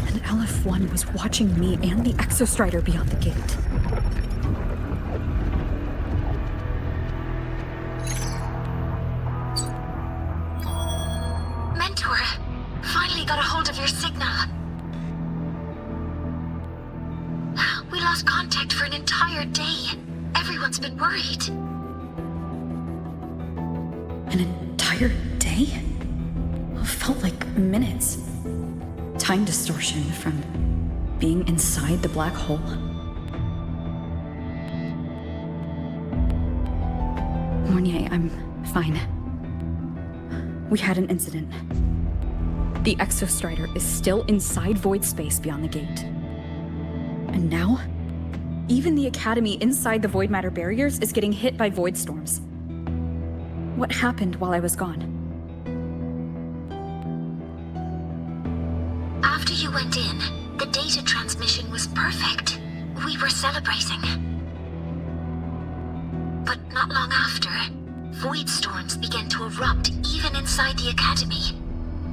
And LF1 was watching me and the Exostrider beyond the gate. Mentor, finally got a hold of your signal. We lost contact for an entire day. Everyone's been worried. An entire day? It felt like minutes. Time distortion from being inside the black hole. Mournier, I'm fine. We had an incident. The Exostrider is still inside void space beyond the gate. And now, even the Academy inside the void matter barriers is getting hit by void storms. What happened while I was gone? After you went in, the data transmission was perfect. We were celebrating. But not long after, void storms began to erupt even inside the Academy.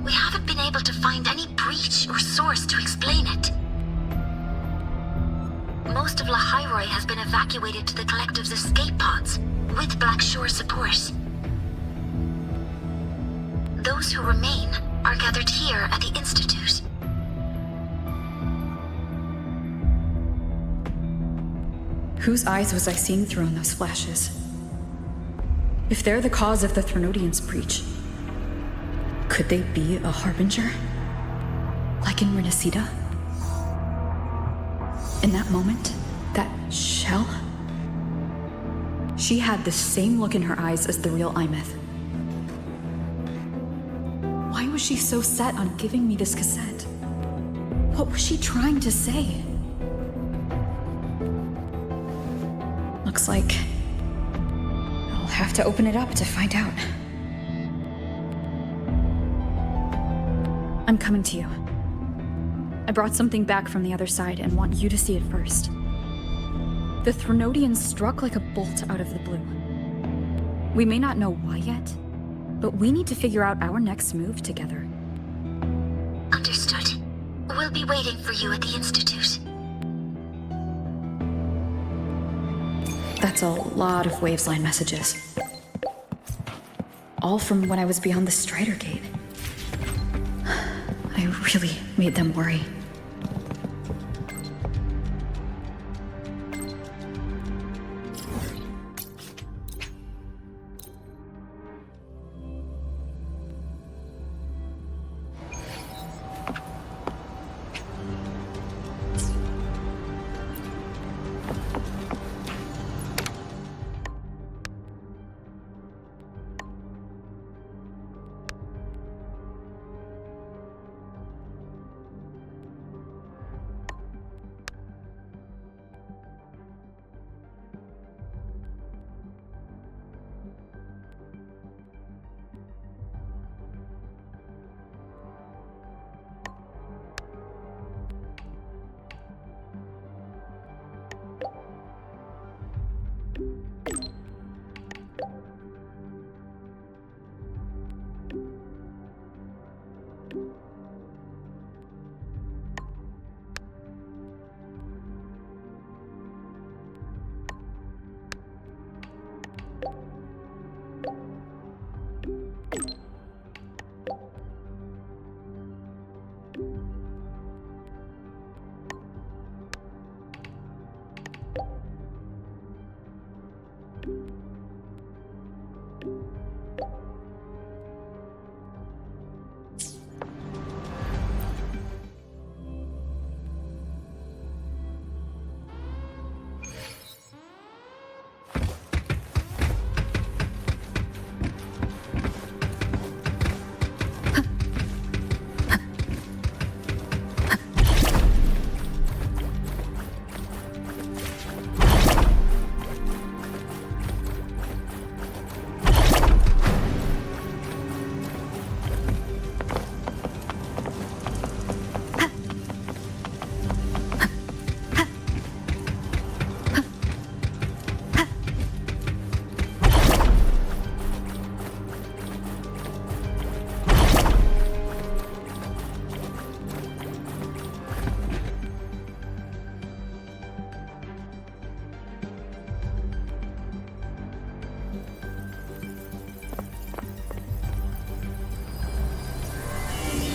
We haven't been able to find any breach or source to explain it. Most of Lahairoi has been evacuated to the Collective's escape pods, with Black Shore support. Those who remain are gathered here at the Institute. Whose eyes was I seeing through in those flashes? If they're the cause of the Threnodian's breach, could they be a harbinger? Like in Renacida? In that moment, that shell? She had the same look in her eyes as the real Imeth. Why was she so set on giving me this cassette? What was she trying to say? Looks like I'll have to open it up to find out. I'm coming to you. I brought something back from the other side and want you to see it first. The Threnodian struck like a bolt out of the blue. We may not know why yet, but we need to figure out our next move together. Understood. We'll be waiting for you at the Institute. That's a lot of Waves line messages. All from when I was beyond the Strider Gate. I really made them worry.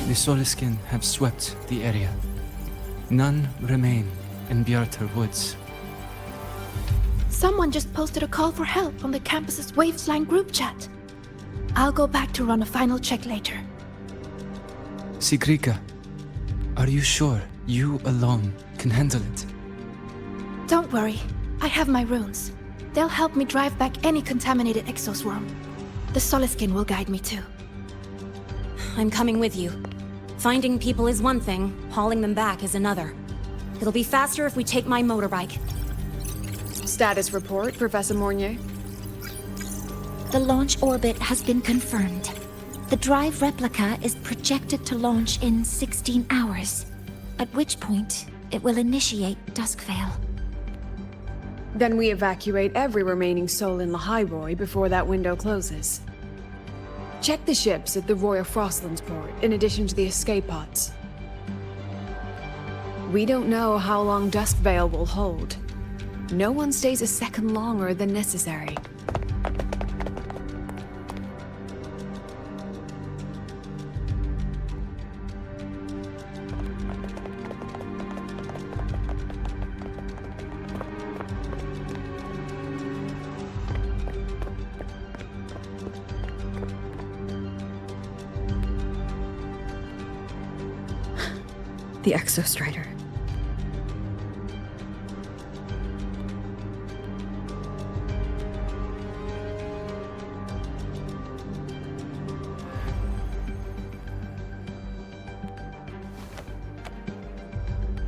The Soliskin have swept the area. None remain in Bjartar Woods. Someone just posted a call for help on the campus's Wavesline group chat. I'll go back to run a final check later. Sigrika, are you sure you alone can handle it? Don't worry, I have my runes. They'll help me drive back any contaminated exoswarm. The Soliskin will guide me too. I'm coming with you. Finding people is one thing, hauling them back is another. It'll be faster if we take my motorbike. Status report, Professor Mornier. The launch orbit has been confirmed. The drive replica is projected to launch in 16 hours, at which point it will initiate Duskvale. Then we evacuate every remaining soul in Lahairoi before that window closes. Check the ships at the Royal Frostlands port, in addition to the escape pods. We don't know how long Duskvale will hold. No one stays a second longer than necessary. The Exostrider.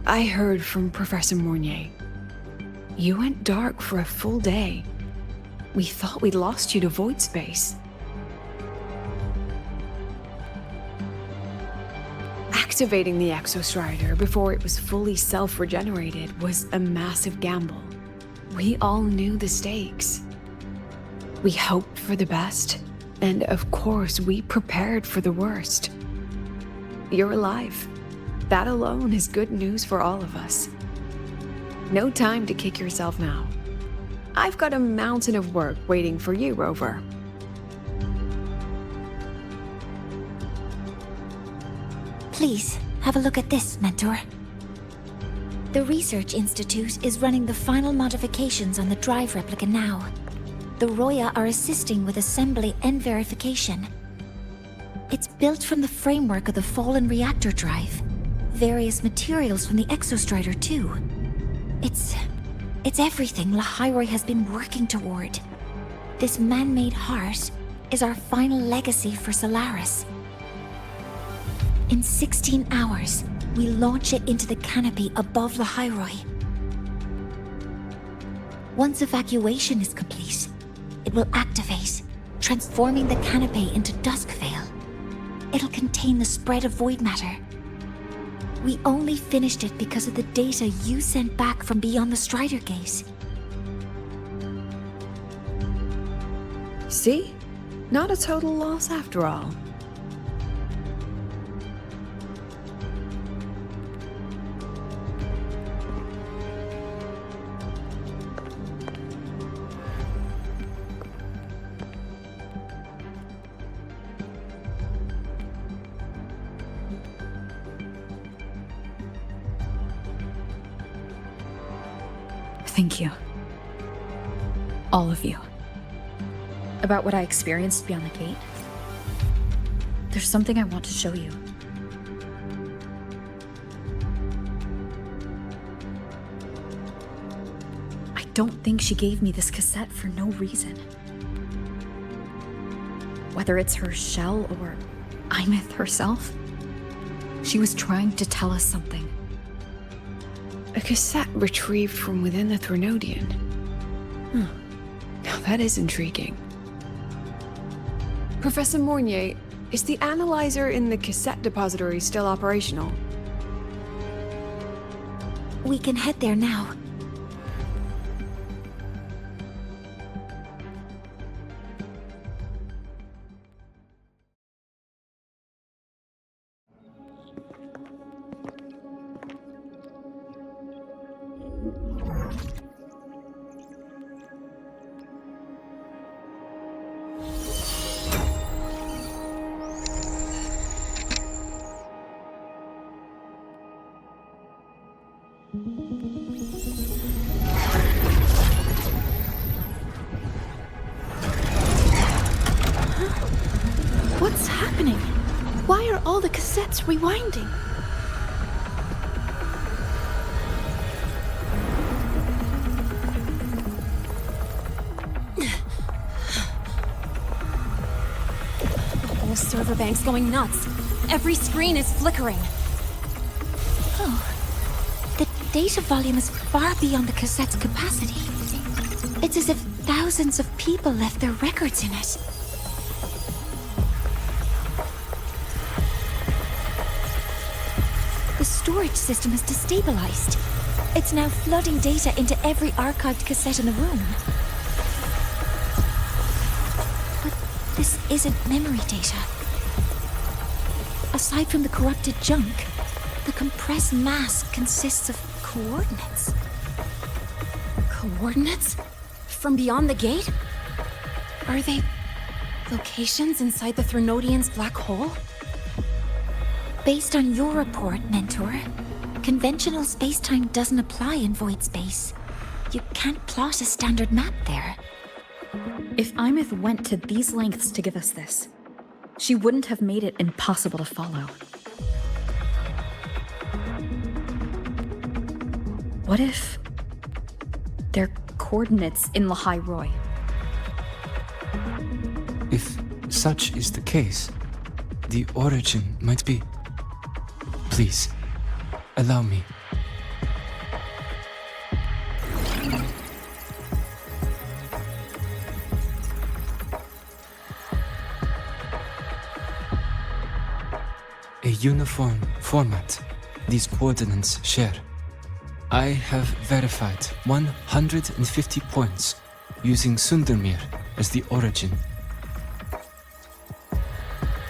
I heard from Professor Mornier. You went dark for a full day. We thought we'd lost you to void space. Activating the Exostrider before it was fully self-regenerated was a massive gamble. We all knew the stakes. We hoped for the best, and of course we prepared for the worst. You're alive. That alone is good news for all of us. No time to kick yourself now. I've got a mountain of work waiting for you, Rover. Please, have a look at this, Mentor. The Research Institute is running the final modifications on the drive replica now. The Roya are assisting with assembly and verification. It's built from the framework of the fallen reactor drive. Various materials from the Exostrider, too. It's everything Lahairoi has been working toward. This man-made heart is our final legacy for Solaris. In 16 hours, we launch it into the canopy above Lahairoi. Once evacuation is complete, it will activate, transforming the canopy into Duskvale. It'll contain the spread of void matter. We only finished it because of the data you sent back from beyond the Strider Gate. See? Not a total loss after all. Thank you. All of you. About what I experienced beyond the gate. There's something I want to show you. I don't think she gave me this cassette for no reason. Whether it's her shell or Imith herself, she was trying to tell us something. A cassette retrieved from within the Threnodian. Now that is intriguing. Professor Mornier, is the analyzer in the cassette depository still operational? We can head there now. That's rewinding. The whole server bank's going nuts. Every screen is flickering. Oh. The data volume is far beyond the cassette's capacity. It's as if thousands of people left their records in it. The storage system is destabilized. It's now flooding data into every archived cassette in the room. But this isn't memory data. Aside from the corrupted junk, the compressed mass consists of coordinates. Coordinates? From beyond the gate? Are they locations inside the Threnodian's black hole? Based on your report, Mentor, conventional space-time doesn't apply in void space. You can't plot a standard map there. If Imith went to these lengths to give us this, she wouldn't have made it impossible to follow. What if they're coordinates in Lahai Roy? If such is the case, the origin might be... Please, allow me. A uniform format these coordinates share. I have verified 150 points using Sundermere as the origin.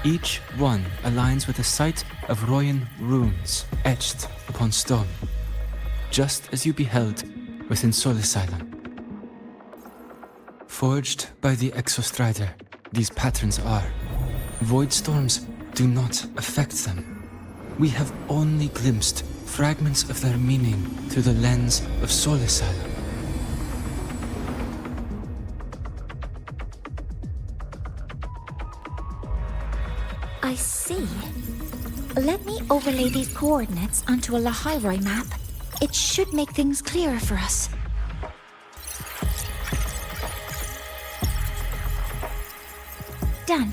Each one aligns with a site of Royan runes etched upon stone, just as you beheld within Solisylum. Forged by the Exostrider, these patterns are. Void storms do not affect them. We have only glimpsed fragments of their meaning through the lens of Solisylum. I see. Let me overlay these coordinates onto a Lahairoi map. It should make things clearer for us. Done.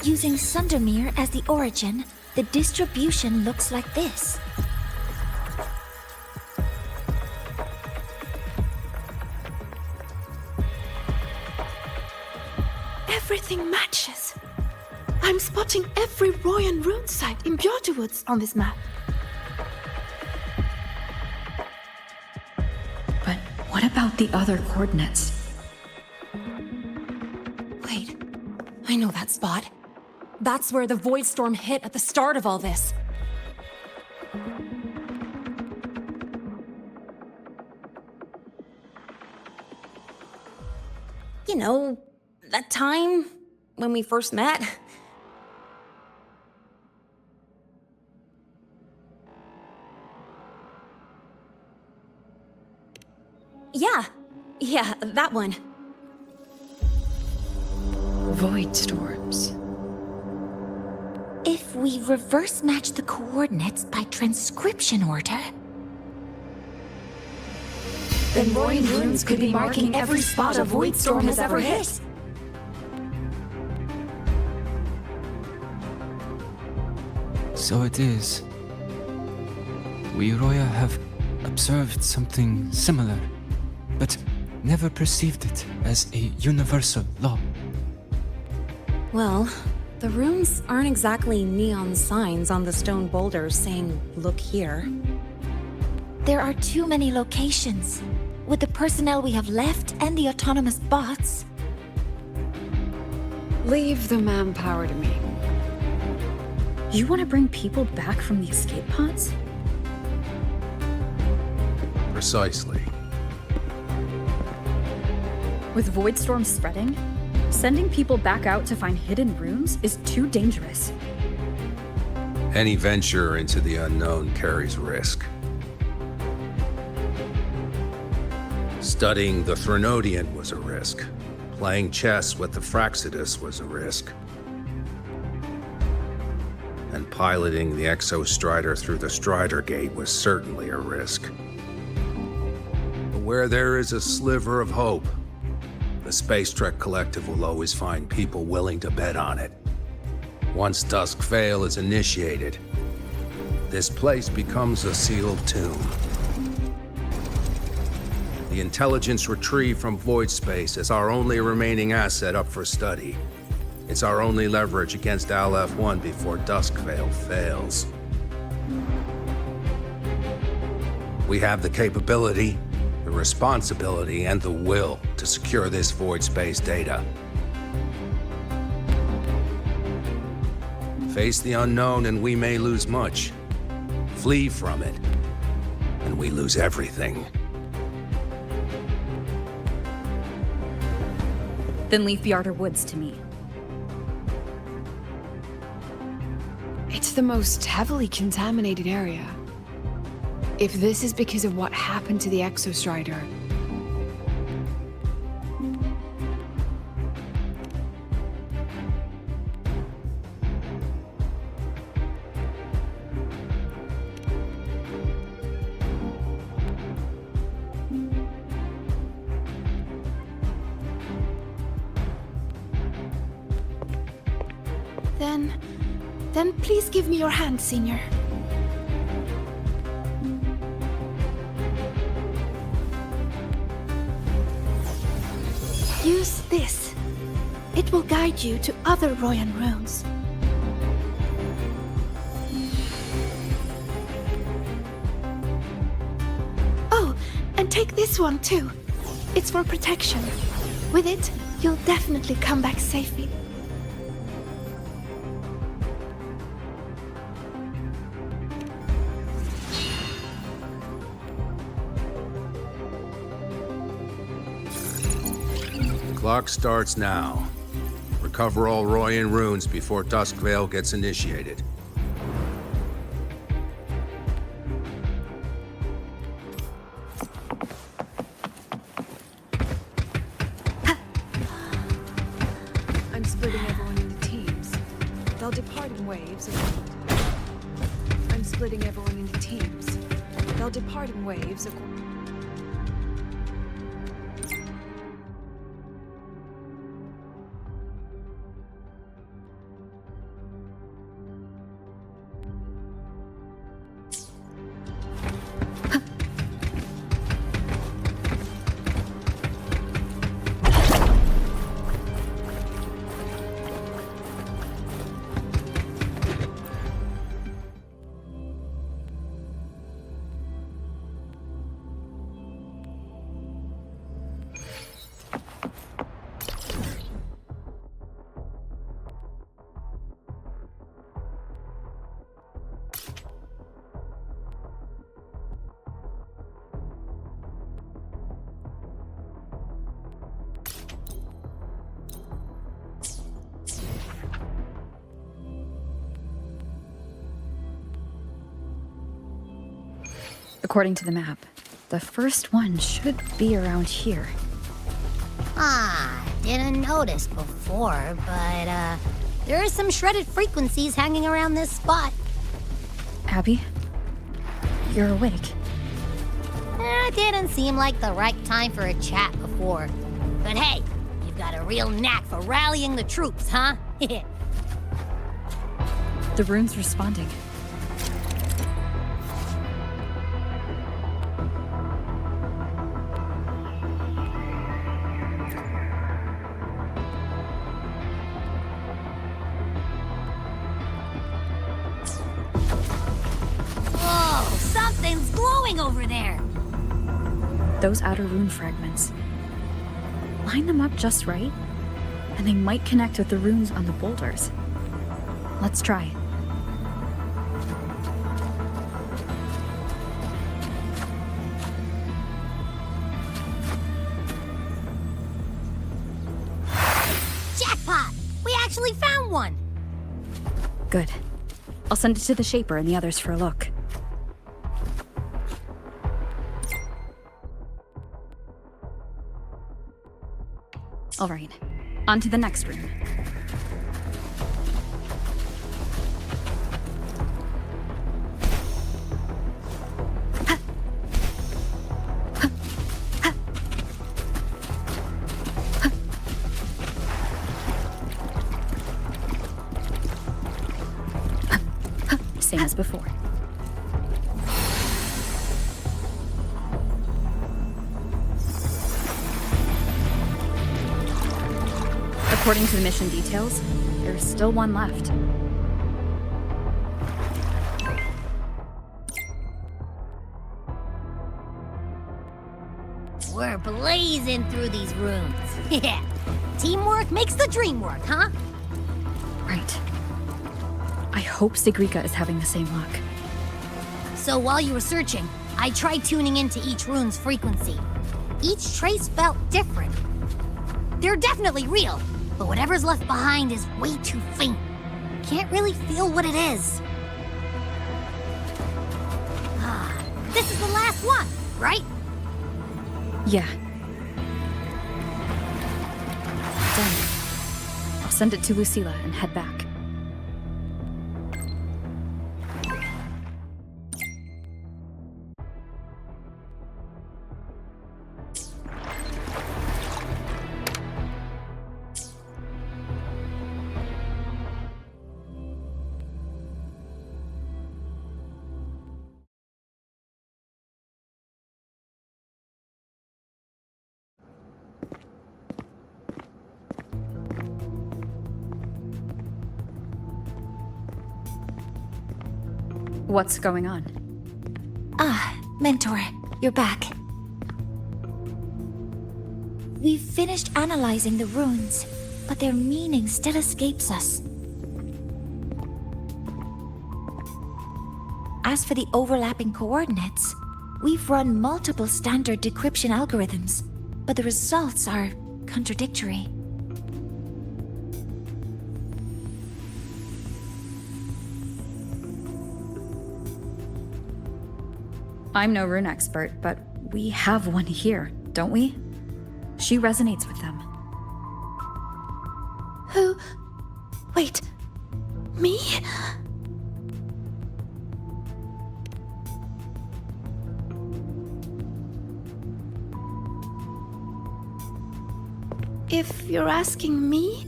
Using Sundermere as the origin, the distribution looks like this. Everything matches. I'm spotting every Royan rune site in Bjorterwoods on this map. But what about the other coordinates? Wait, I know that spot. That's where the Void Storm hit at the start of all this. You know, that time when we first met. Yeah, that one. Void storms. If we reverse match the coordinates by transcription order, then Royan runes could be marking every spot a Void Storm has ever hit. So it is. We Roya have observed something similar, but never perceived it as a universal law. Well, the runes aren't exactly neon signs on the stone boulders saying, "Look here." there are too many locations. With the personnel we have left and the autonomous bots. Leave the manpower to me. You want to bring people back from the escape pods? Precisely. With Void Storm spreading, sending people back out to find hidden rooms is too dangerous. Any venture into the unknown carries risk. Studying the Threnodian was a risk. Playing chess with the Fraxidus was a risk. And and piloting the Exostrider through the Strider Gate was certainly a risk. But where there is a sliver of hope, the Space Trek Collective will always find people willing to bet on it. Once Dusk Vale is initiated, this place becomes a sealed tomb. The intelligence retrieved from void space is our only remaining asset up for study. It's our only leverage against Al-F1 before Dusk Vale fails. We have the capability, the responsibility, and the will to secure this void space data. Face the unknown and we may lose much. Flee from it, and we lose everything. Then leave the Outer Woods to me. It's the most heavily contaminated area. If this is because of what happened to the Exostrider, Then please give me your hand, Senior. Use this. It will guide you to other Royan runes. Oh, and take this one too. It's for protection. With it, you'll definitely come back safely. Clock starts now. Recover all Royan runes before Dusk Vale gets initiated. I'm splitting everyone into teams. They'll depart in waves. I'm splitting everyone into teams. They'll depart in waves. According to the map, the first one should be around here. Didn't notice before, but there are some shredded frequencies hanging around this spot. Abby, you're awake. Didn't seem like the right time for a chat before. But hey, you've got a real knack for rallying the troops, huh? The rune's responding. Something's glowing over there! Those outer rune fragments. Line them up just right, and they might connect with the runes on the boulders. Let's try. Jackpot! We actually found one! Good. I'll send it to the Shaper and the others for a look. All right, on to the next room. Same as before. According to the mission details, there's still one left. We're blazing through these rooms. Yeah. Teamwork makes the dream work, huh? Right. I hope Sigrika is having the same luck. So while you were searching, I tried tuning into each rune's frequency. Each trace felt different. They're definitely real, but whatever's left behind is way too faint. Can't really feel what it is. This is the last one, right? Yeah. Done. I'll send it to Lucilla and head back. What's going on? Mentor, you're back. We've finished analyzing the runes, but their meaning still escapes us. As for the overlapping coordinates, we've run multiple standard decryption algorithms, but the results are contradictory. I'm no rune expert, but we have one here, don't we? She resonates with them. Who? Wait. Me? If you're asking me,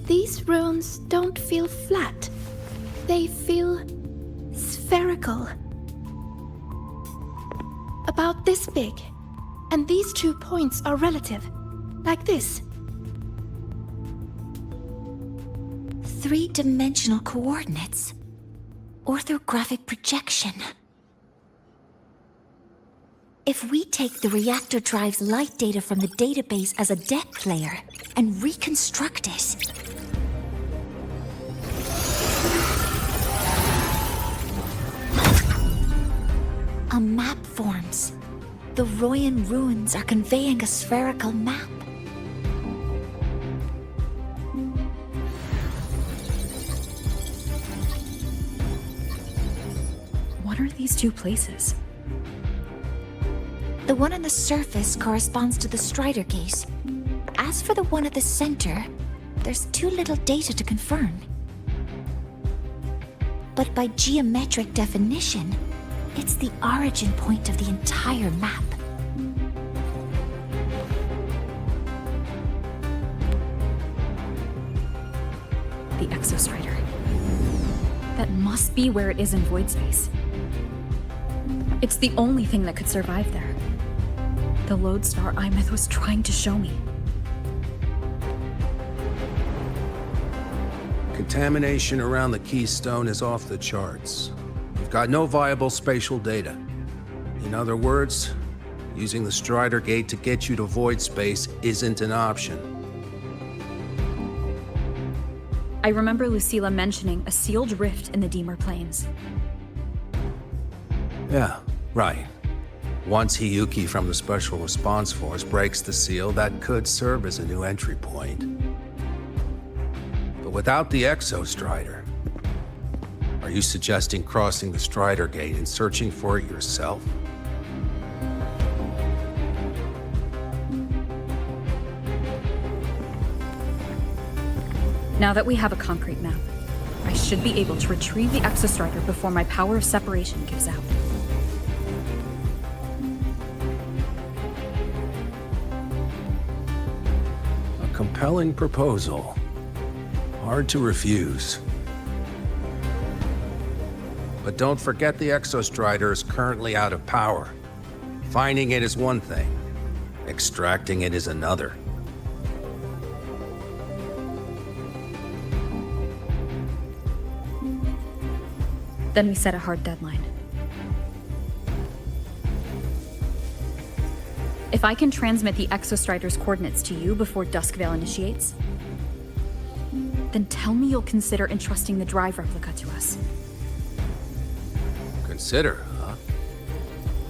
these runes don't feel flat. They feel spherical. About this big. And these 2 points are relative. Like this. 3-dimensional coordinates. Orthographic projection. If we take the reactor drive's light data from the database as a depth layer and reconstruct it, a map forms. The Royan runes are conveying a spherical map. What are these 2 places? The one on the surface corresponds to the Strider Gate. As for the one at the center, there's too little data to confirm. But by geometric definition, it's the origin point of the entire map. The Exostrider. That must be where it is in void space. It's the only thing that could survive there. The lodestar Imeth was trying to show me. Contamination around the keystone is off the charts. We've got no viable spatial data. In other words, using the Strider Gate to get you to void space isn't an option. I remember Lucilla mentioning a sealed rift in the Deemer Plains. Yeah, right. Once Hiyuki from the Special Response Force breaks the seal, that could serve as a new entry point. But without the Exostrider, are you suggesting crossing the Strider Gate and searching for it yourself? Now that we have a concrete map, I should be able to retrieve the Exostrider before my power of separation gives out. A compelling proposal. Hard to refuse. But don't forget the Exostrider is currently out of power. Finding it is one thing. Extracting it is another. Then we set a hard deadline. If I can transmit the Exostrider's coordinates to you before Duskvale initiates, then tell me you'll consider entrusting the drive replica to us. Consider, huh?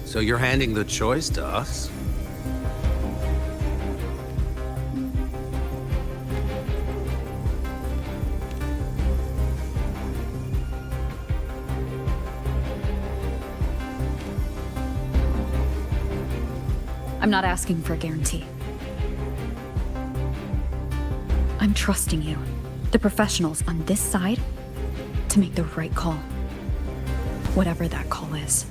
So you're handing the choice to us? I'm not asking for a guarantee. I'm trusting you, the professionals on this side, to make the right call. Whatever that call is.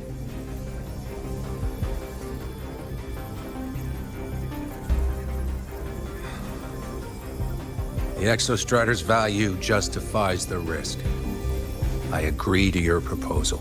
The Exostrider's value justifies the risk. I agree to your proposal.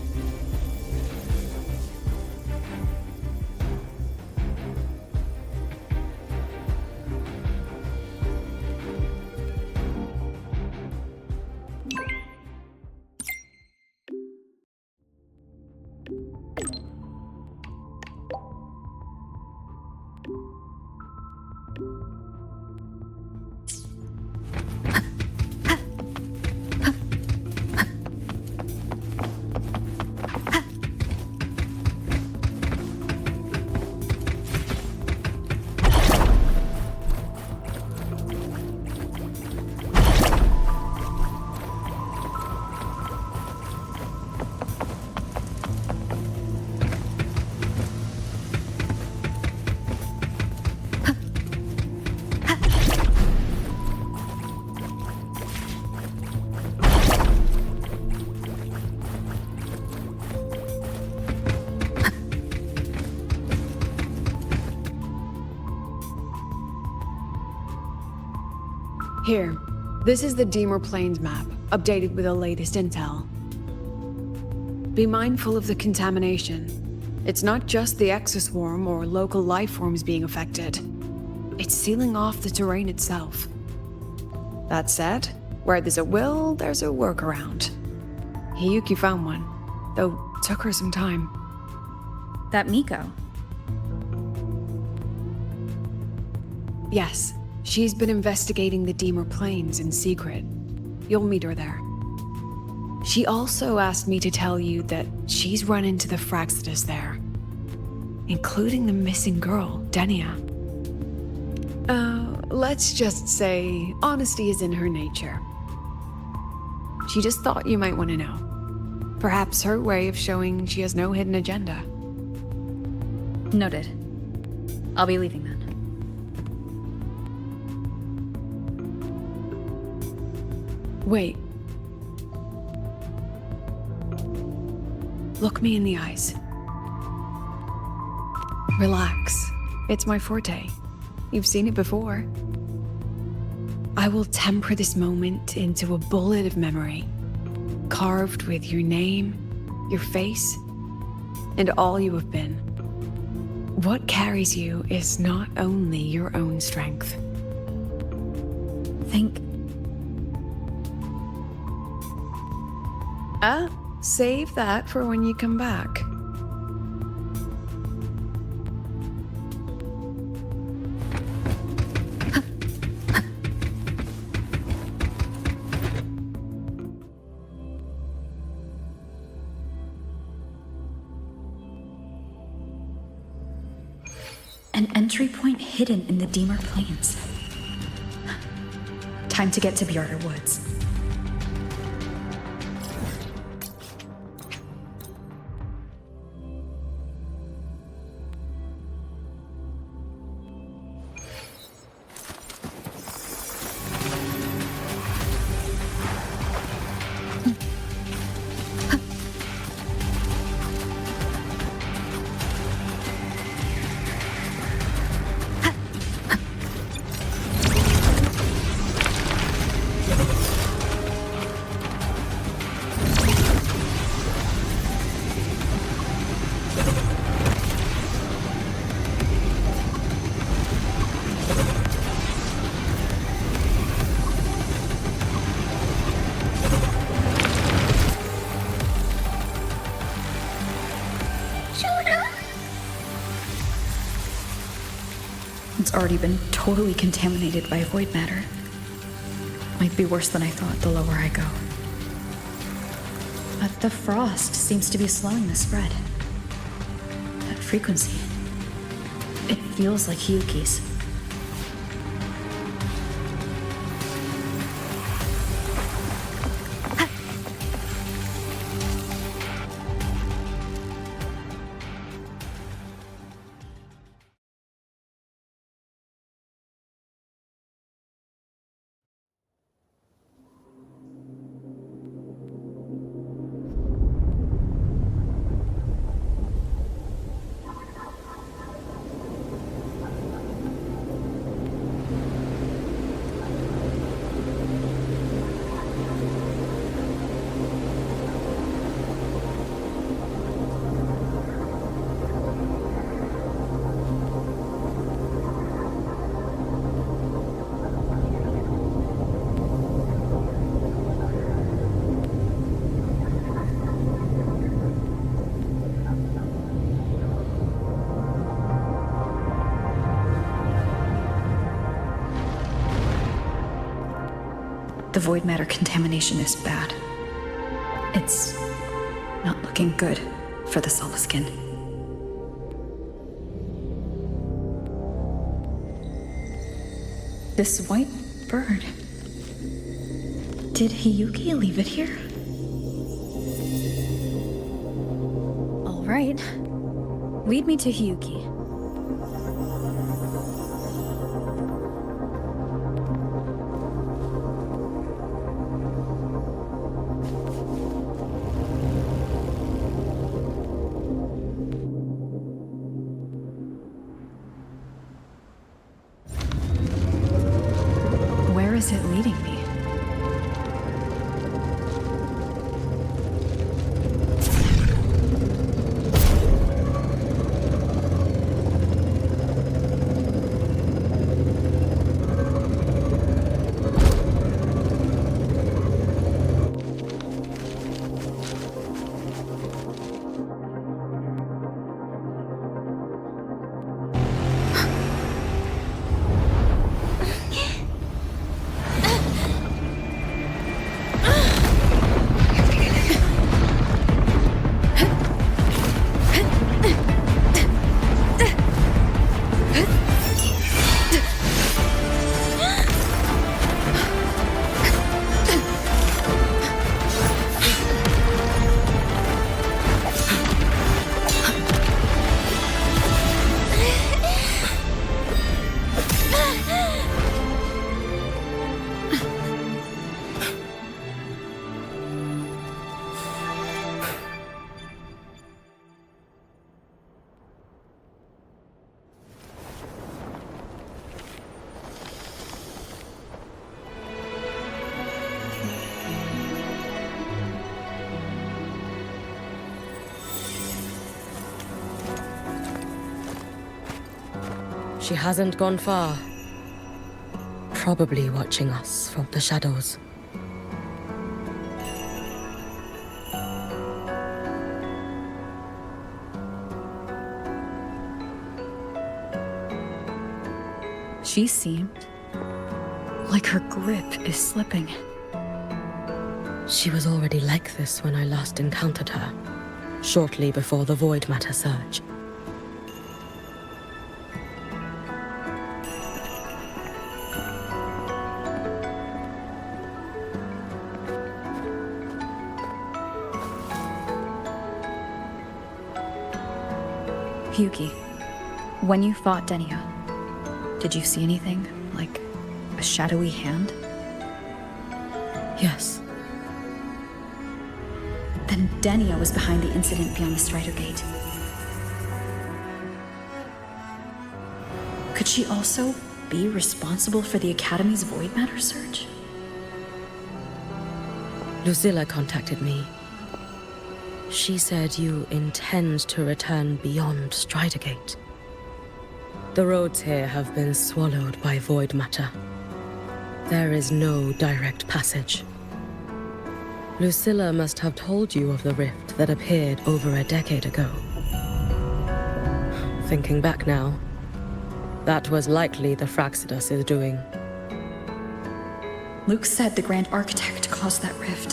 Here, this is the Deemer Plains map, updated with the latest intel. Be mindful of the contamination. It's not just the exoswarm or local life forms being affected. It's sealing off the terrain itself. That said, where there's a will, there's a workaround. Hiyuki found one, though took her some time. That Miko. Yes, she's been investigating the Deemer Plains in secret. You'll meet her there. She also asked me to tell you that she's run into the Fraxidus there, including the missing girl, Denia. Let's just say honesty is in her nature. She just thought you might want to know. Perhaps her way of showing she has no hidden agenda. Noted. I'll be leaving then. Wait. Look me in the eyes. Relax. It's my forte. You've seen it before. I will temper this moment into a bullet of memory, carved with your name, your face, and all you have been. What carries you is not only your own strength. Save that for when you come back. An entry point hidden in the Deemer Plains. Time to get to Bjarter Woods. It's already been totally contaminated by void matter. Might be worse than I thought the lower I go. But the frost seems to be slowing the spread. That frequency. It feels like Hyuki's. The void matter contamination is bad. It's not looking good for the Solaskin. This white bird. Did Hiyuki leave it here? All right. Lead me to Hiyuki. Where is it leading me? She hasn't gone far. Probably watching us from the shadows. She seemed like her grip is slipping. She was already like this when I last encountered her, shortly before the void matter surge. Hyuki, when you fought Denia, did you see anything, like a shadowy hand? Yes. Then Denia was behind the incident beyond the Strider Gate. Could she also be responsible for the Academy's void matter surge? Lucilla contacted me. She said you intend to return beyond Strider Gate. The roads here have been swallowed by void matter. There is no direct passage. Lucilla must have told you of the rift that appeared over a decade ago. Thinking back now, That was likely the Fraxidus' doing. Luke said the Grand Architect caused that rift.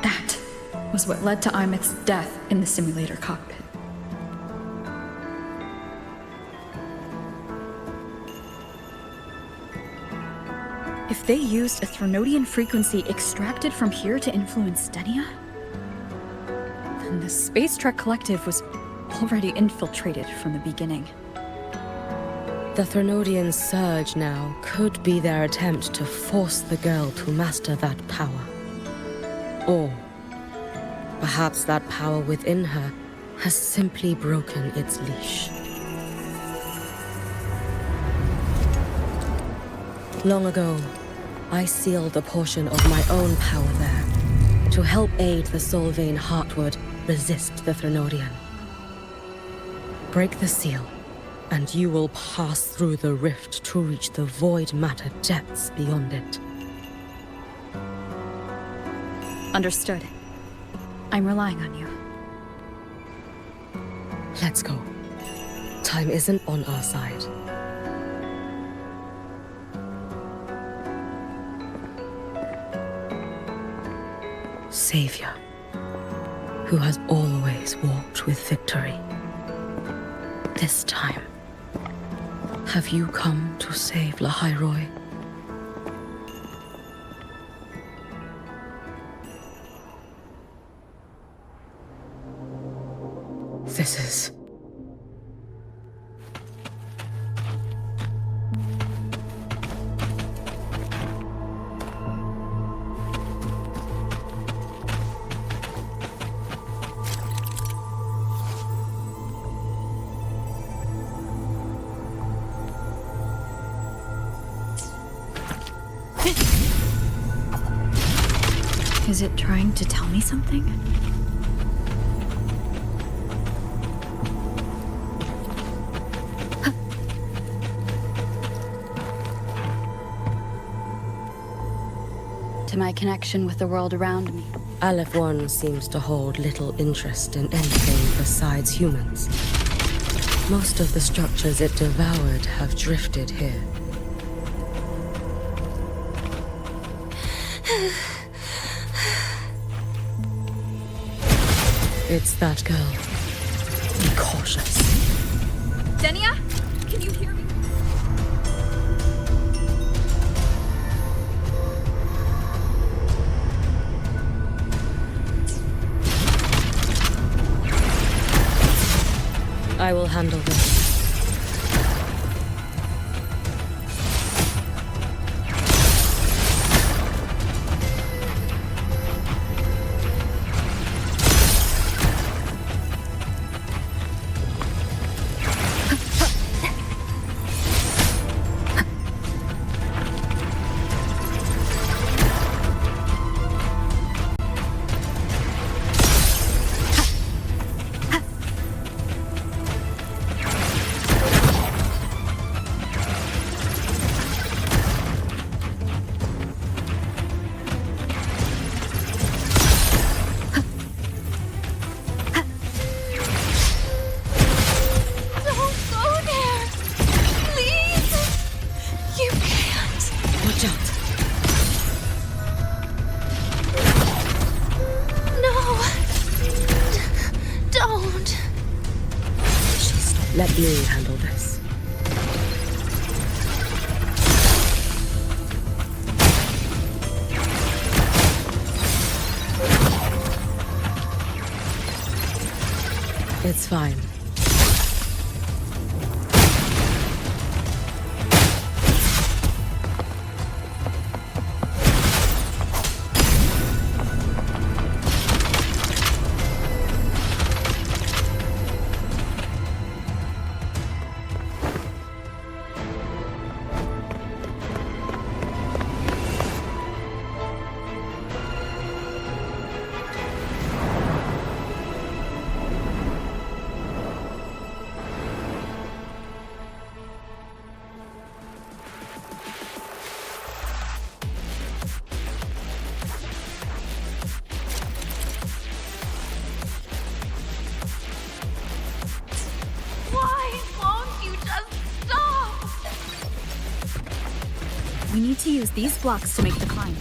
That was what led to Imeth's death in the simulator cockpit. If they used a Threnodian frequency extracted from here to influence Stenia, then the Space Trek Collective was already infiltrated from the beginning. The Threnodian surge now could be their attempt to force the girl to master that power. Or perhaps that power within her has simply broken its leash. Long ago, I sealed a portion of my own power there to help aid the Solvane Heartwood resist the Threnodian. Break the seal, and you will pass through the rift to reach the void matter depths beyond it. Understood. I'm relying on you. Let's go. Time isn't on our side. Savior, who has always walked with victory. This time, have you come to save Lahairoi? This is... Is it trying to tell me something? To my connection with the world around me. Aleph 1 seems to hold little interest in anything besides humans. Most of the structures it devoured have drifted here. It's that girl. Be cautious. Stenia? Can you hear me? I will handle this. Let me handle this. It's fine. We need to use these blocks to make the climb.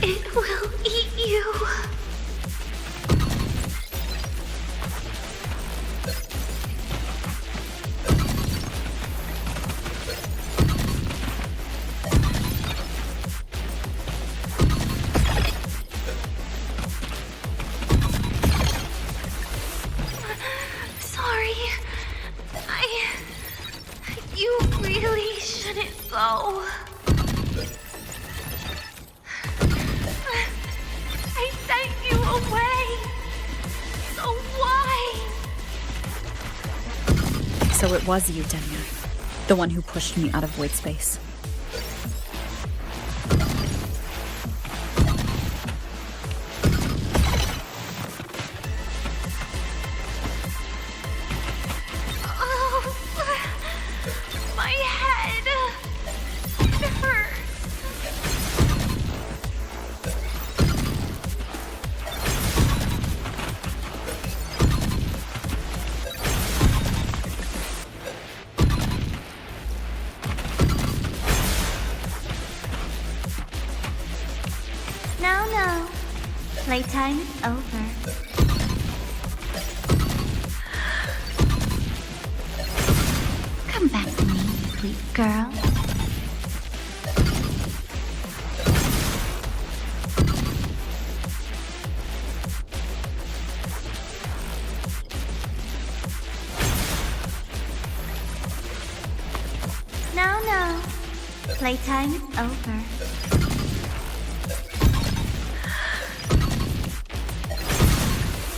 It will eat you. Sorry. You really shouldn't go. I sent you away. So why? So it was you, Denya. The one who pushed me out of void space. My head. It hurts. No. Playtime is over. Come back to me, sweet girl. No. Playtime is over.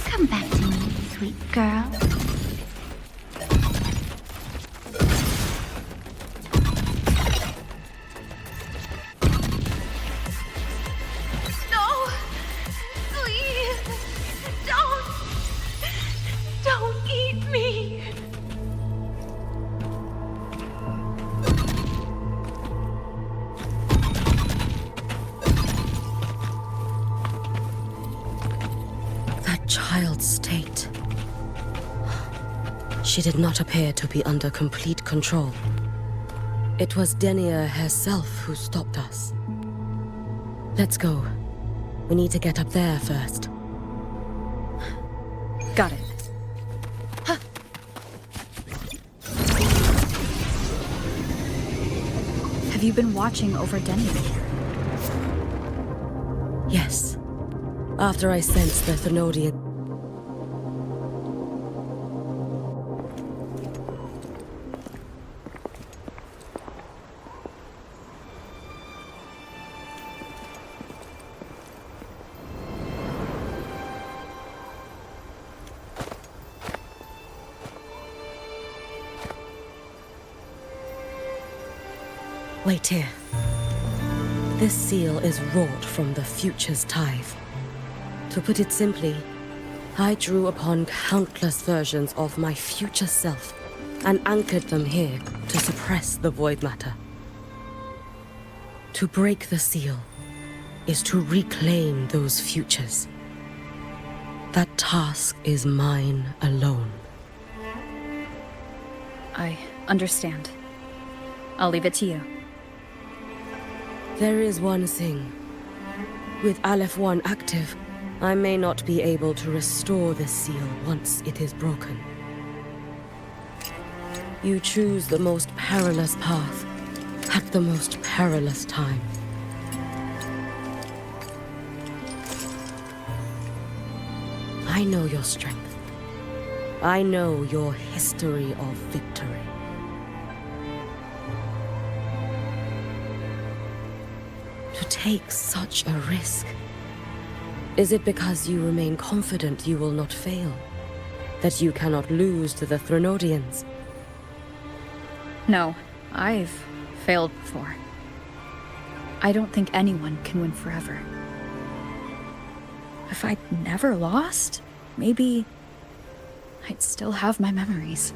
Come back to me, sweet girl. No! Please! Don't eat me! That child's state. She did not appear to be under complete control. It was Denia herself who stopped us. Let's go. We need to get up there first. Got it. Have you been watching over Denia here? Yes. After I sensed the Thenodian... Wait here. This seal is wrought from the future's tithe. To put it simply, I drew upon countless versions of my future self and anchored them here to suppress the void matter. To break the seal is to reclaim those futures. That task is mine alone. I understand. I'll leave it to you. There is one thing. With Aleph 1 active, I may not be able to restore this seal once it is broken. You choose the most perilous path at the most perilous time. I know your strength. I know your history of victory. To take such a risk? Is it because you remain confident you will not fail? That you cannot lose to the Thenodians? No, I've failed before. I don't think anyone can win forever. If I'd never lost, maybe I'd still have my memories.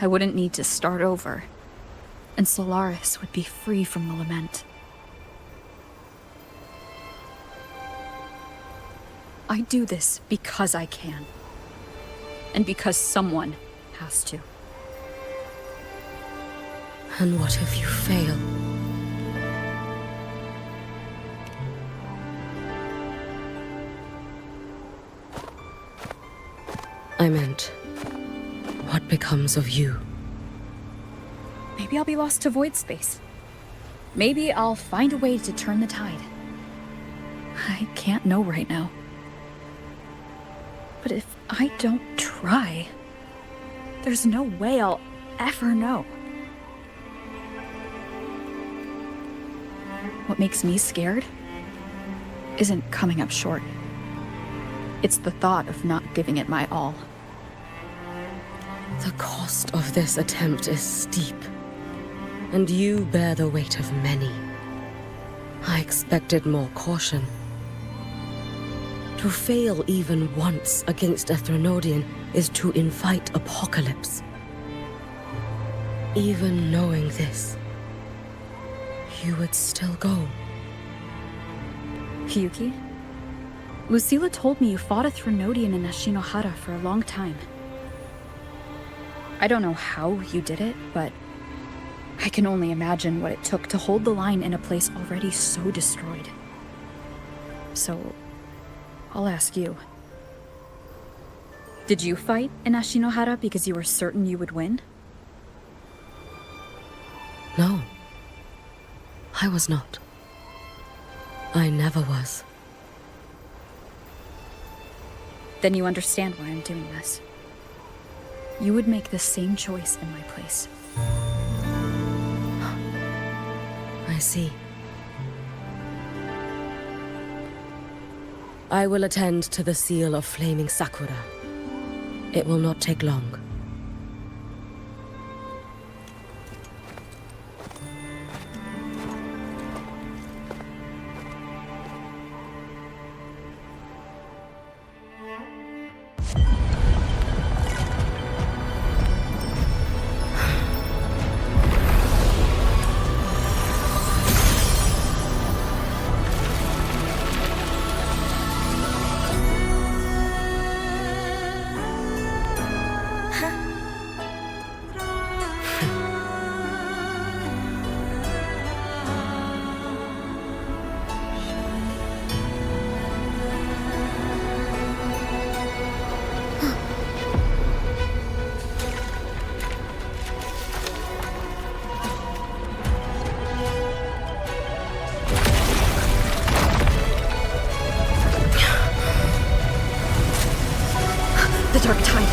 I wouldn't need to start over, and Solaris would be free from the lament. I do this because I can. And because someone has to. And what if you fail? I meant, what becomes of you? Maybe I'll be lost to void space. Maybe I'll find a way to turn the tide. I can't know right now. But if I don't try, there's no way I'll ever know. What makes me scared isn't coming up short. It's the thought of not giving it my all. The cost of this attempt is steep, and you bear the weight of many. I expected more caution. To fail even once against a Threnodian is to invite apocalypse. Even knowing this, you would still go. Hiyuki? Lucilla told me you fought a Threnodian in Ashinohara for a long time. I don't know how you did it, but I can only imagine what it took to hold the line in a place already so destroyed. So, I'll ask you. Did you fight in Ashinohara because you were certain you would win? No. I was not. I never was. Then you understand why I'm doing this. You would make the same choice in my place. I see. I will attend to the seal of Flaming Sakura. It will not take long. The Dark Tide.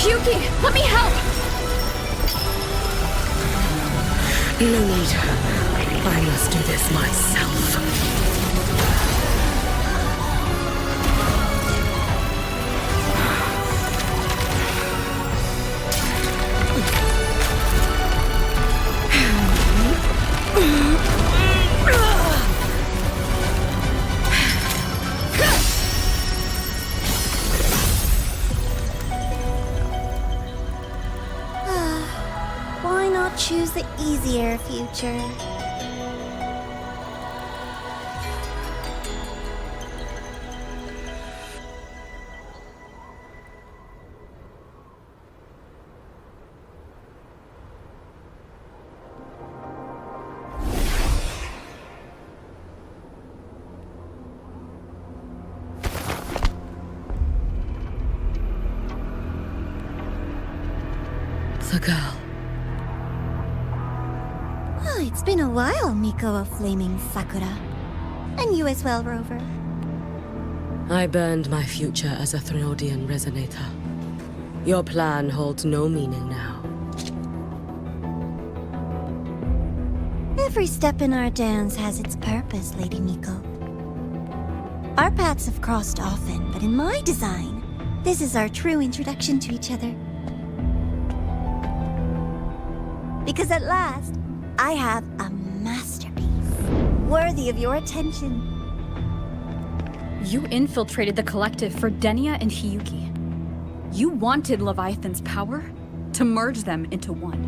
Hiyuki, let me help! No need. I must do this myself. Why not choose the easier future? The girl. Oh, it's been a while, Miko of Flaming Sakura. And you as well, Rover. I burned my future as a Threnodian resonator. Your plan holds no meaning now. Every step in our dance has its purpose, Lady Miko. Our paths have crossed often, but in my design, this is our true introduction to each other. Because at last, I have a masterpiece, worthy of your attention. You infiltrated the collective for Denia and Hiyuki. You wanted Leviathan's power to merge them into one.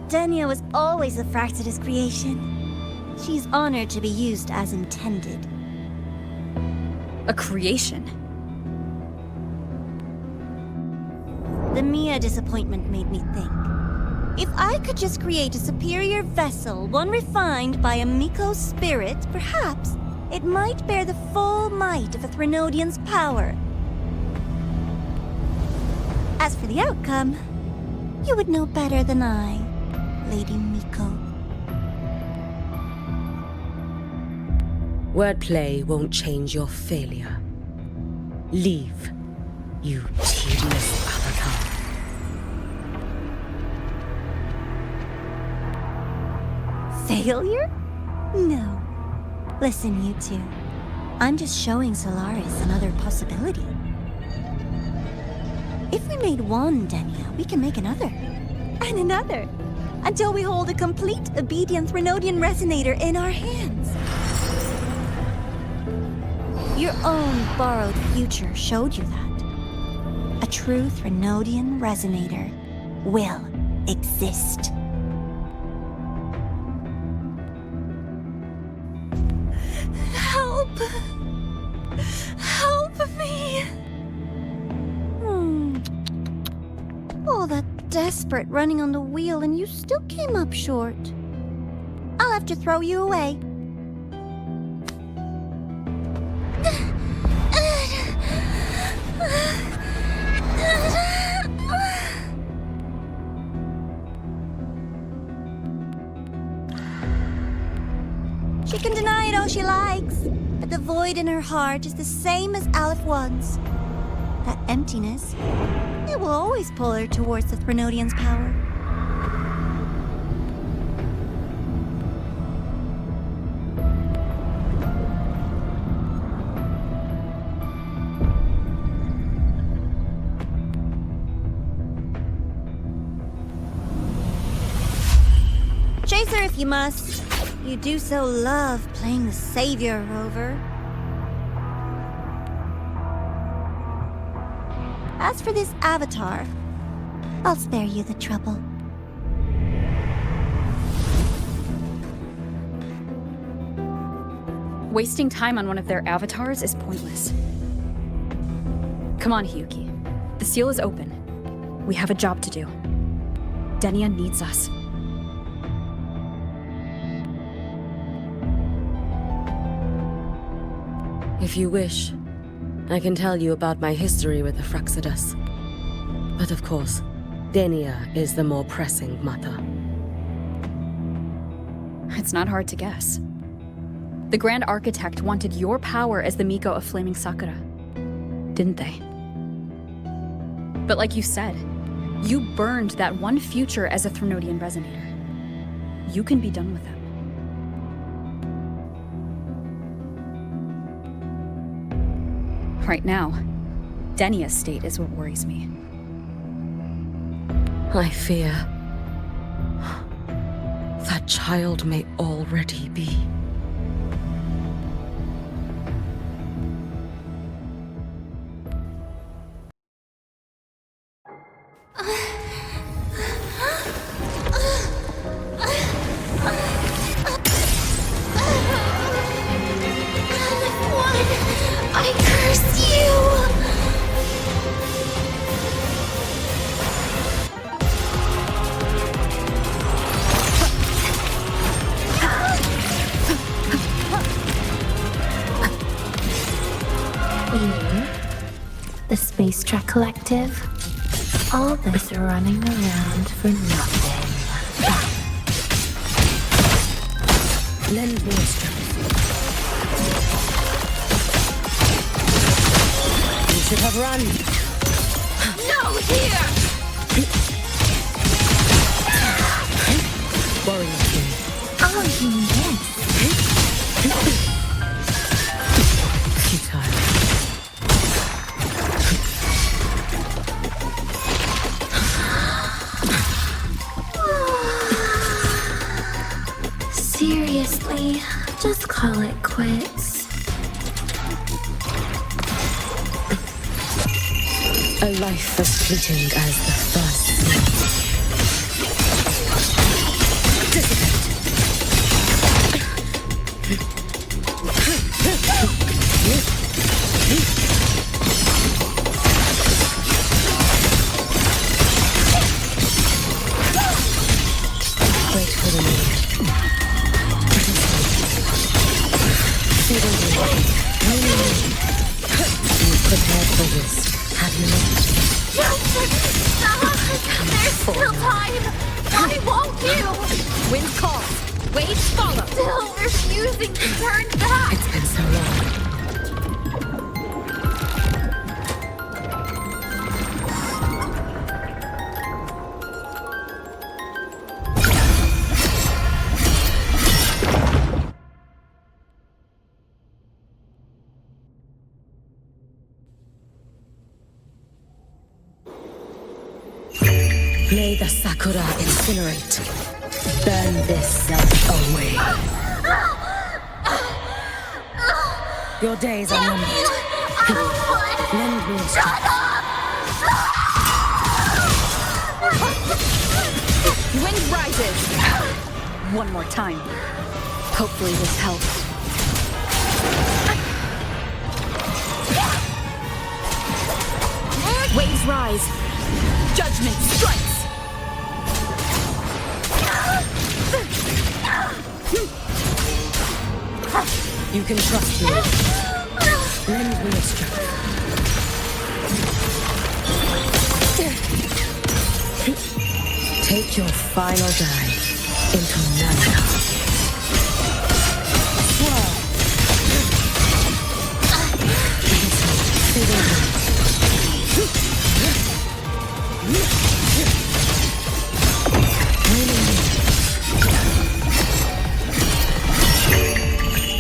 Denia was always a Fractidus creation. She's honored to be used as intended. A creation? The Mia disappointment made me think. If I could just create a superior vessel, one refined by a Miko spirit, perhaps it might bear the full might of a Threnodian's power. As for the outcome, you would know better than I, Lady Miko. Wordplay won't change your failure. Leave, you tedious avatar. Failure? No. Listen, you two. I'm just showing Solaris another possibility. If we made one Denia, we can make another. And another. Until we hold a complete obedient Threnodian resonator in our hands. Your own borrowed future showed you that. A true Threnodian resonator will exist. Help! Help me! All that desperate running on the wheel and you still came up short. I'll have to throw you away. She can deny it all she likes, but the void in her heart is the same as Aleph One's. That emptiness, it will always pull her towards the Threnodian's power. Chase her if you must. You do so love playing the savior, Rover. As for this avatar, I'll spare you the trouble. Wasting time on one of their avatars is pointless. Come on, Hiyuki. The seal is open. We have a job to do. Denia needs us. If you wish, I can tell you about my history with the Fraxidus. But of course, Denia is the more pressing matter. It's not hard to guess. The Grand Architect wanted your power as the Miko of Flaming Sakura, didn't they? But like you said, you burned that one future as a Threnodian resonator. You can be done with them. Right now, Denia's state is what worries me. I fear that child may already be. The Space Track Collective. All this running around for nothing. Lend me a strength. You should have run. No, here! Worry not me. Oh, yes. Futile. Seriously, just call it quits. A life as fleeting as the first sleep. is, have you not? There's still time! Why won't you? Wind calls. Waves follow. Still refusing to turn back! It's been so long. May the Sakura incinerate. Burn this self away. Your days are numbered. Lend me strength. Wind rises! One more time. Hopefully this helps. Waves rise. Judgment strikes. You can trust me. Lend me your strength. Take your final dive into Nana. Swirl.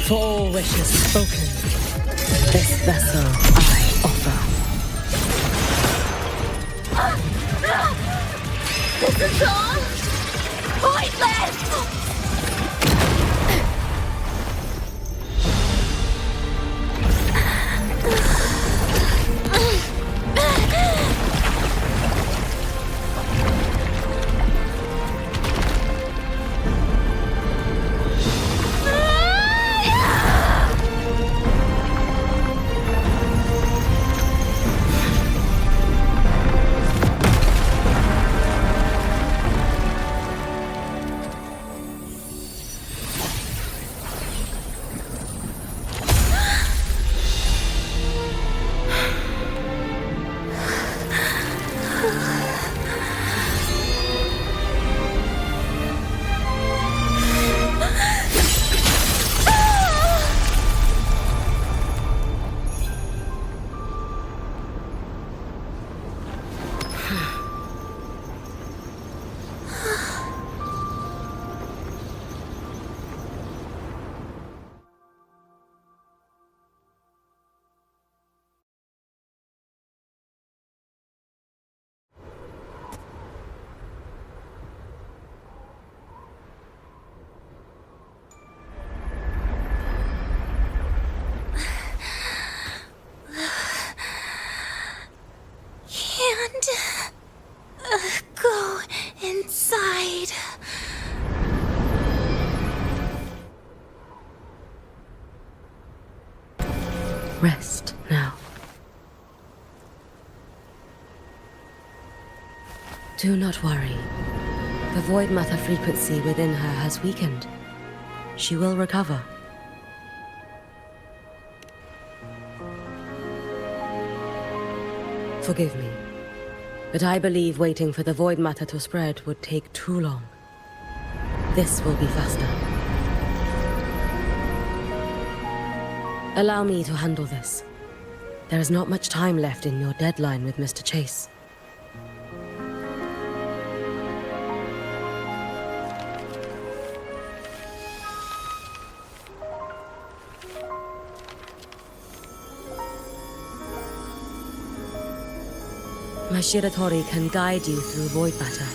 For all wishes spoken, this vessel I offer. This is all pointless! Go inside. Rest now. Do not worry. The void matter frequency within her has weakened. She will recover. Forgive me, but I believe waiting for the void matter to spread would take too long. This will be faster. Allow me to handle this. There is not much time left in your deadline with Mr. Chase. My Shiratori can guide you through void matter,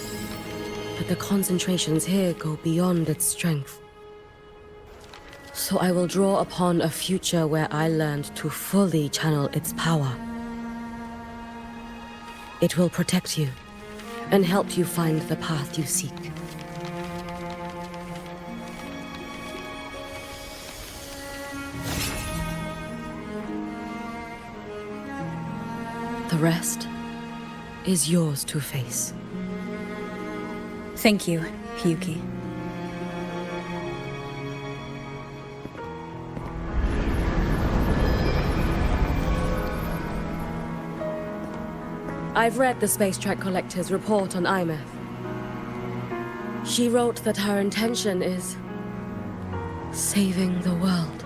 but the concentrations here go beyond its strength. So I will draw upon a future where I learned to fully channel its power. It will protect you and help you find the path you seek. The rest is yours to face. Thank you, Yuki. I've read the Space Trek Collector's report on Imeth. She wrote that her intention is saving the world.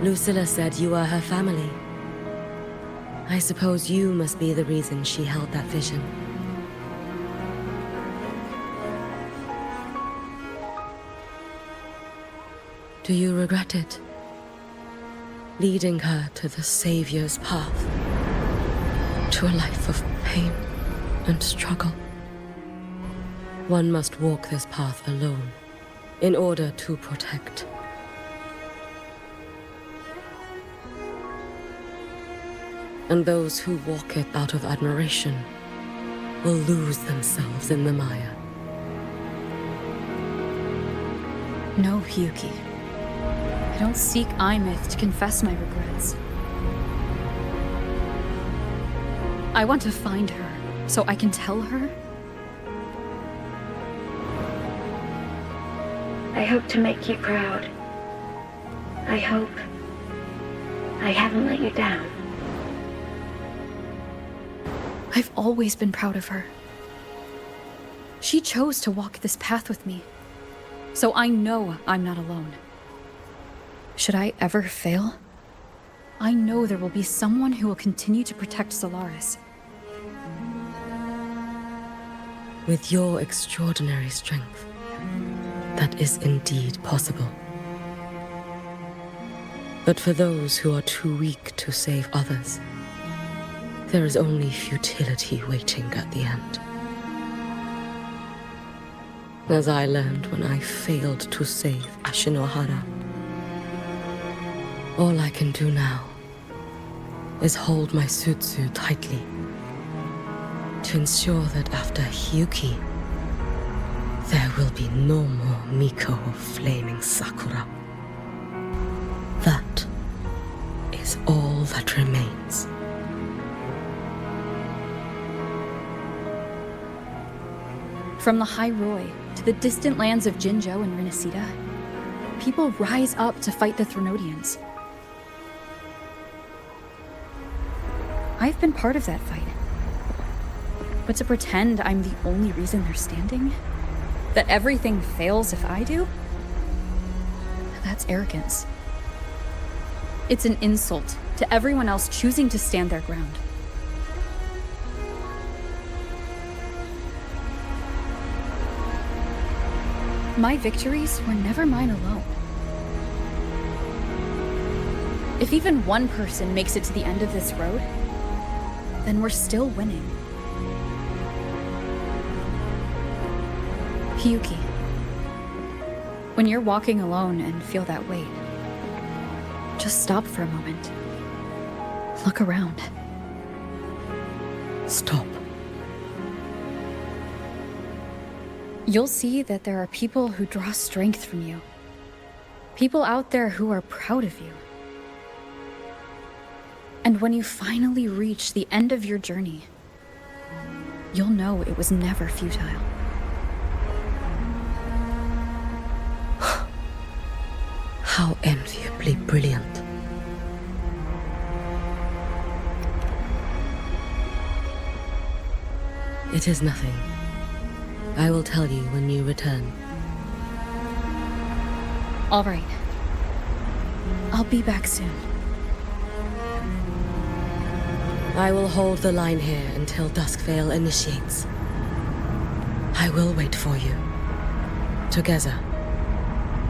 Lucilla said you are her family. I suppose you must be the reason she held that vision. Do you regret it? Leading her to the Savior's path, to a life of pain and struggle. One must walk this path alone in order to protect. And those who walk it out of admiration will lose themselves in the mire. No, Hyuki. I don't seek Imeth to confess my regrets. I want to find her, so I can tell her. I hope to make you proud. I hope I haven't let you down. I've always been proud of her. She chose to walk this path with me, so I know I'm not alone. Should I ever fail, I know there will be someone who will continue to protect Solaris. With your extraordinary strength, that is indeed possible. But for those who are too weak to save others, there is only futility waiting at the end. As I learned when I failed to save Ashinohara. All I can do now is hold my Sutsu tightly to ensure that after Hyuki, there will be no more Miko of Flaming Sakura. That is all that remains. From the High Roy to the distant lands of Jinzhou and Rinasida, people rise up to fight the Threnodians. I've been part of that fight. But to pretend I'm the only reason they're standing? That everything fails if I do? That's arrogance. It's an insult to everyone else choosing to stand their ground. My victories were never mine alone. If even one person makes it to the end of this road, then we're still winning. Hyuki, when you're walking alone and feel that weight, just stop for a moment. Look around. Stop. You'll see that there are people who draw strength from you. People out there who are proud of you. And when you finally reach the end of your journey, you'll know it was never futile. How enviably brilliant. It is nothing. I will tell you when you return. All right. I'll be back soon. I will hold the line here until Duskvale initiates. I will wait for you. Together.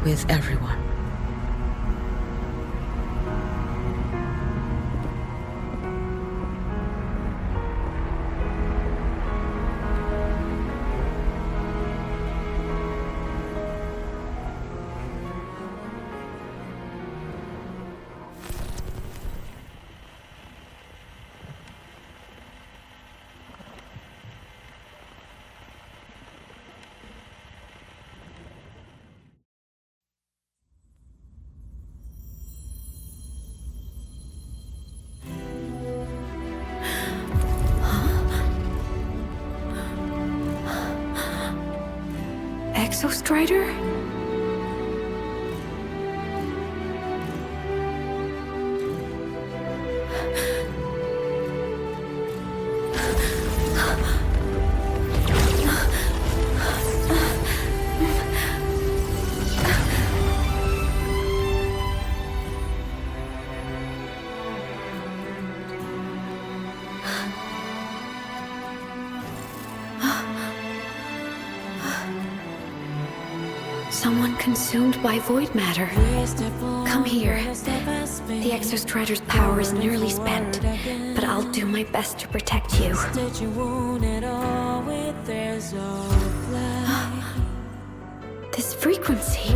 With everyone. Exostrider? Someone consumed by void matter. Come here. The Exostrider's power is nearly spent, but I'll do my best to protect you. This frequency.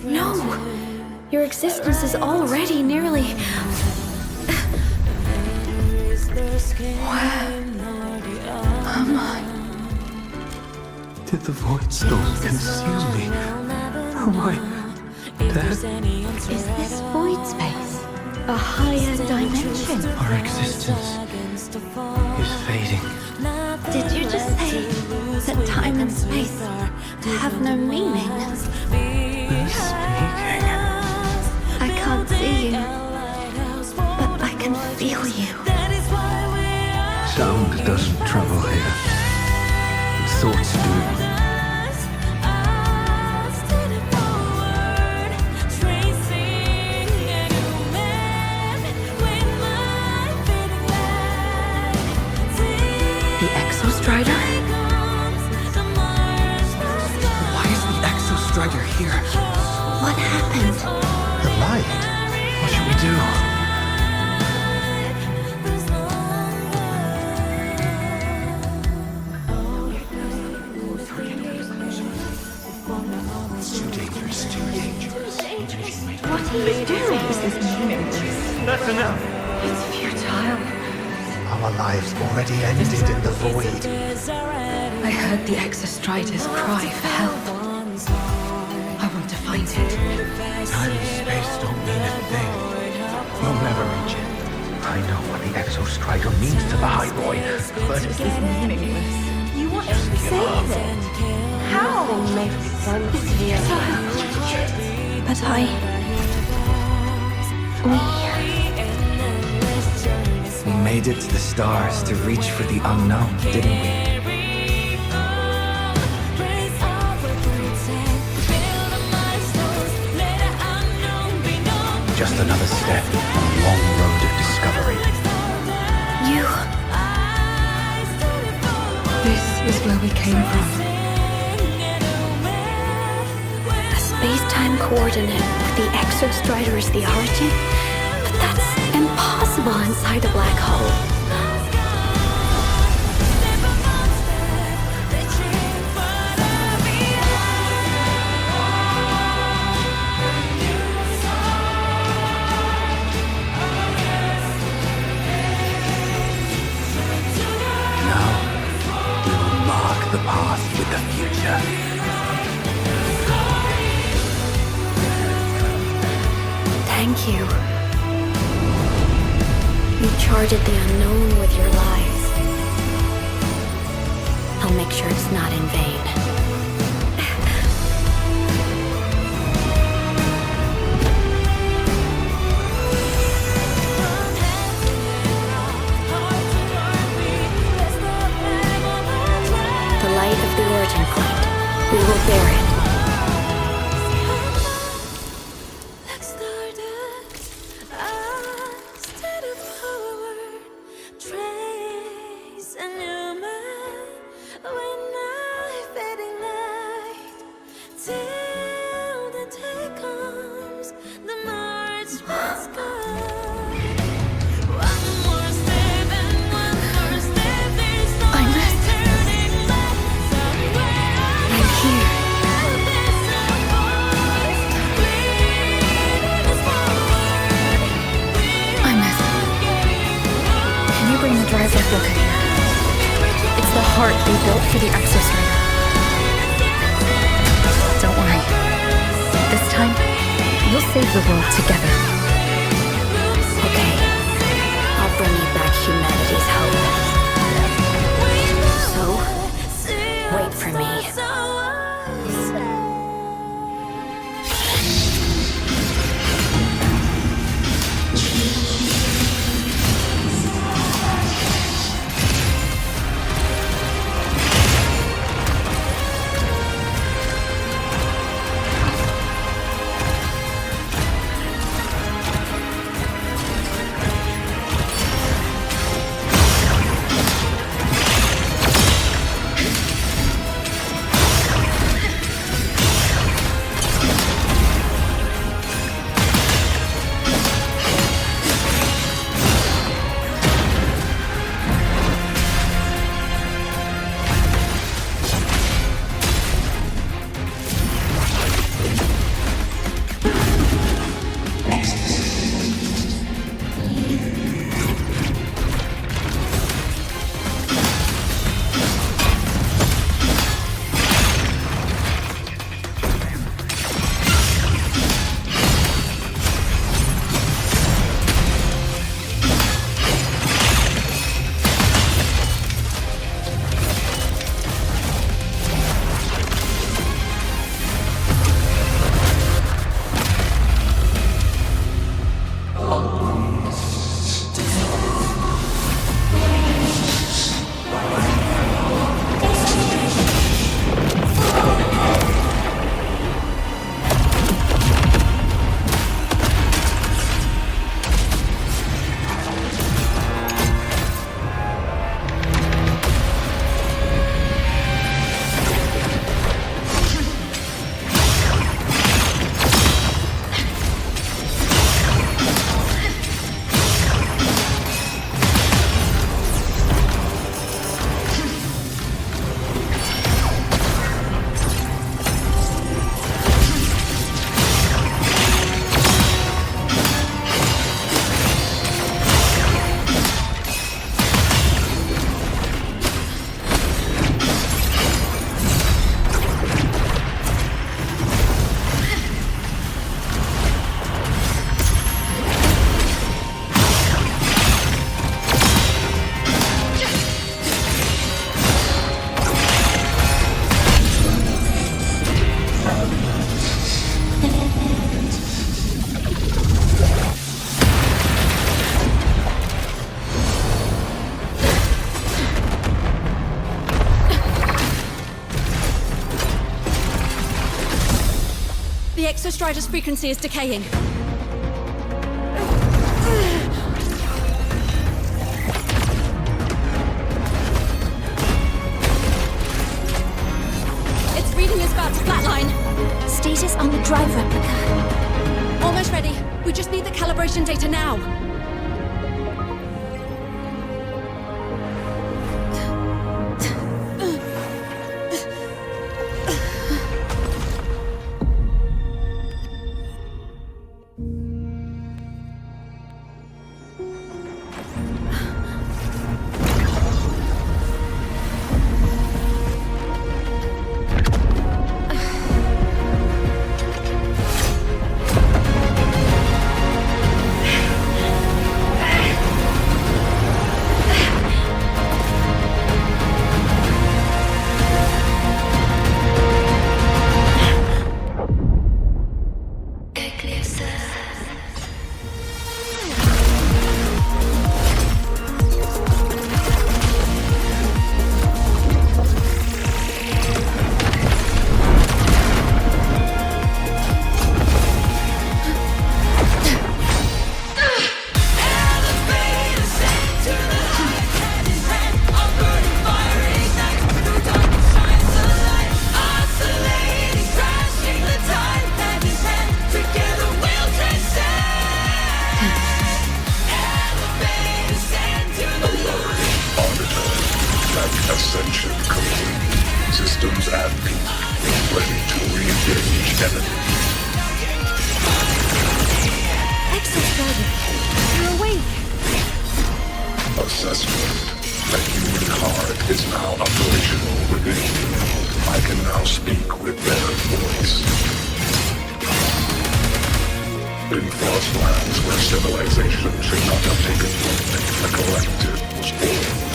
No! Your existence is already nearly... Where am I? Did the void storm consume me? Am I dead? Is this void space a higher dimension? Our existence is fading. Did you just say that time and space have no meaning? They're speaking. I can't see you, but I can feel you. Sound doesn't travel here. Thoughts do. The Exostrider? Why is the Exostrider here? What happened? The light. What should we do? It's too dangerous, too dangerous. What are you doing? This is meaningless. That's enough. It's futile. Our lives already ended in the void. I heard the Exostrider's cry for help. I want to find it. Time and space don't mean a thing. You'll never reach it. I know what the Exostrider means to the High Boy, but This is meaningless. You want to save it? How? It's futile. But we made it to the stars to reach for the unknown, didn't we? Just another step on a long road of discovery. You... This is where we came from. A space-time coordinate with the Exostrider as the origin? But that's impossible inside a black hole. The path with the future. Thank you. You charted the unknown with your lives. I'll make sure it's not in vain. Of the origin point. We will bear it. It's the heart they built for the Exostrider. Don't worry. This time, we'll save the world together. Okay. I'll bring you back humanity's hope. So, wait for me. Exostrider's frequency is decaying. Its reading is about to flatline. Status on the drive replica. Almost ready. We just need the calibration data now. Ascension complete. Systems at peak. Ready to re-engage enemy. Exostrider, you're awake. Assessment. The human heart is now operational within me. I can now speak with their voice. In frost lands where civilization should not have taken root, a collective was born.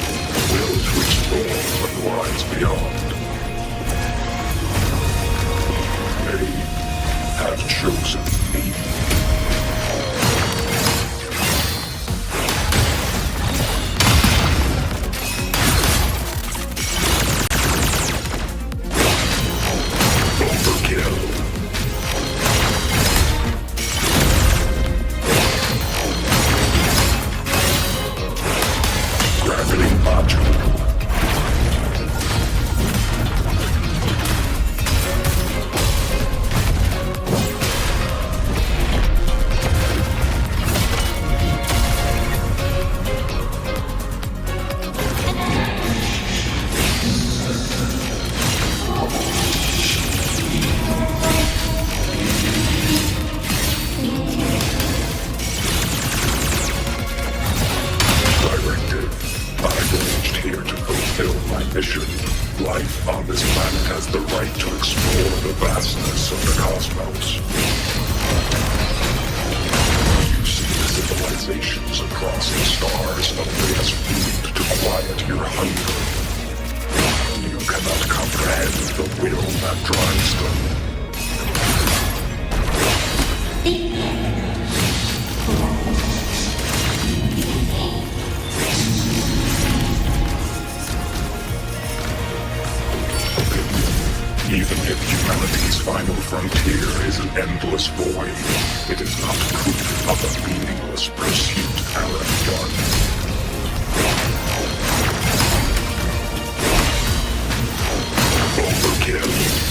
Will to explore what lies beyond. They have chosen me. Overkill. Gravity module. Life on this planet has the right to explore the vastness of the cosmos. You see the civilizations across the stars only as food to quiet your hunger. You cannot comprehend the will that drives them. Even if humanity's final frontier is an endless void, it is not proof of a meaningless pursuit Aleph won. Overkill.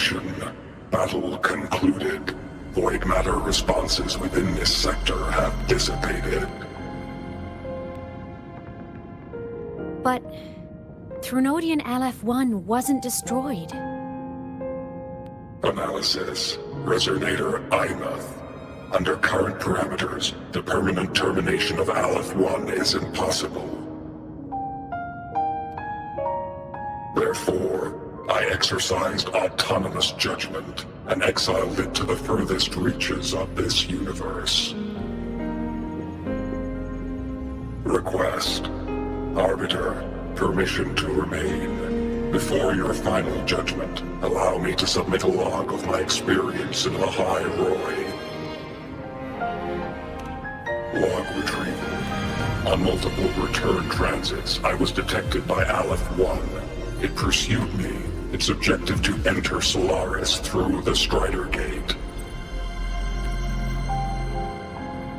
confirmation. Battle concluded. Void matter responses within this sector have dissipated. But Threnodian LF-1 wasn't destroyed. Analysis. Resonator Imuth. Under current parameters, the permanent termination of Aleph-1 is impossible. Therefore, I exercised autonomous judgment and exiled it to the furthest reaches of this universe. Request. Arbiter, permission to remain. Before your final judgment, allow me to submit a log of my experience in Lahai Roy. Log retrieval. On multiple return transits, I was detected by Aleph-1. It pursued me, its objective to enter Solaris through the Strider Gate.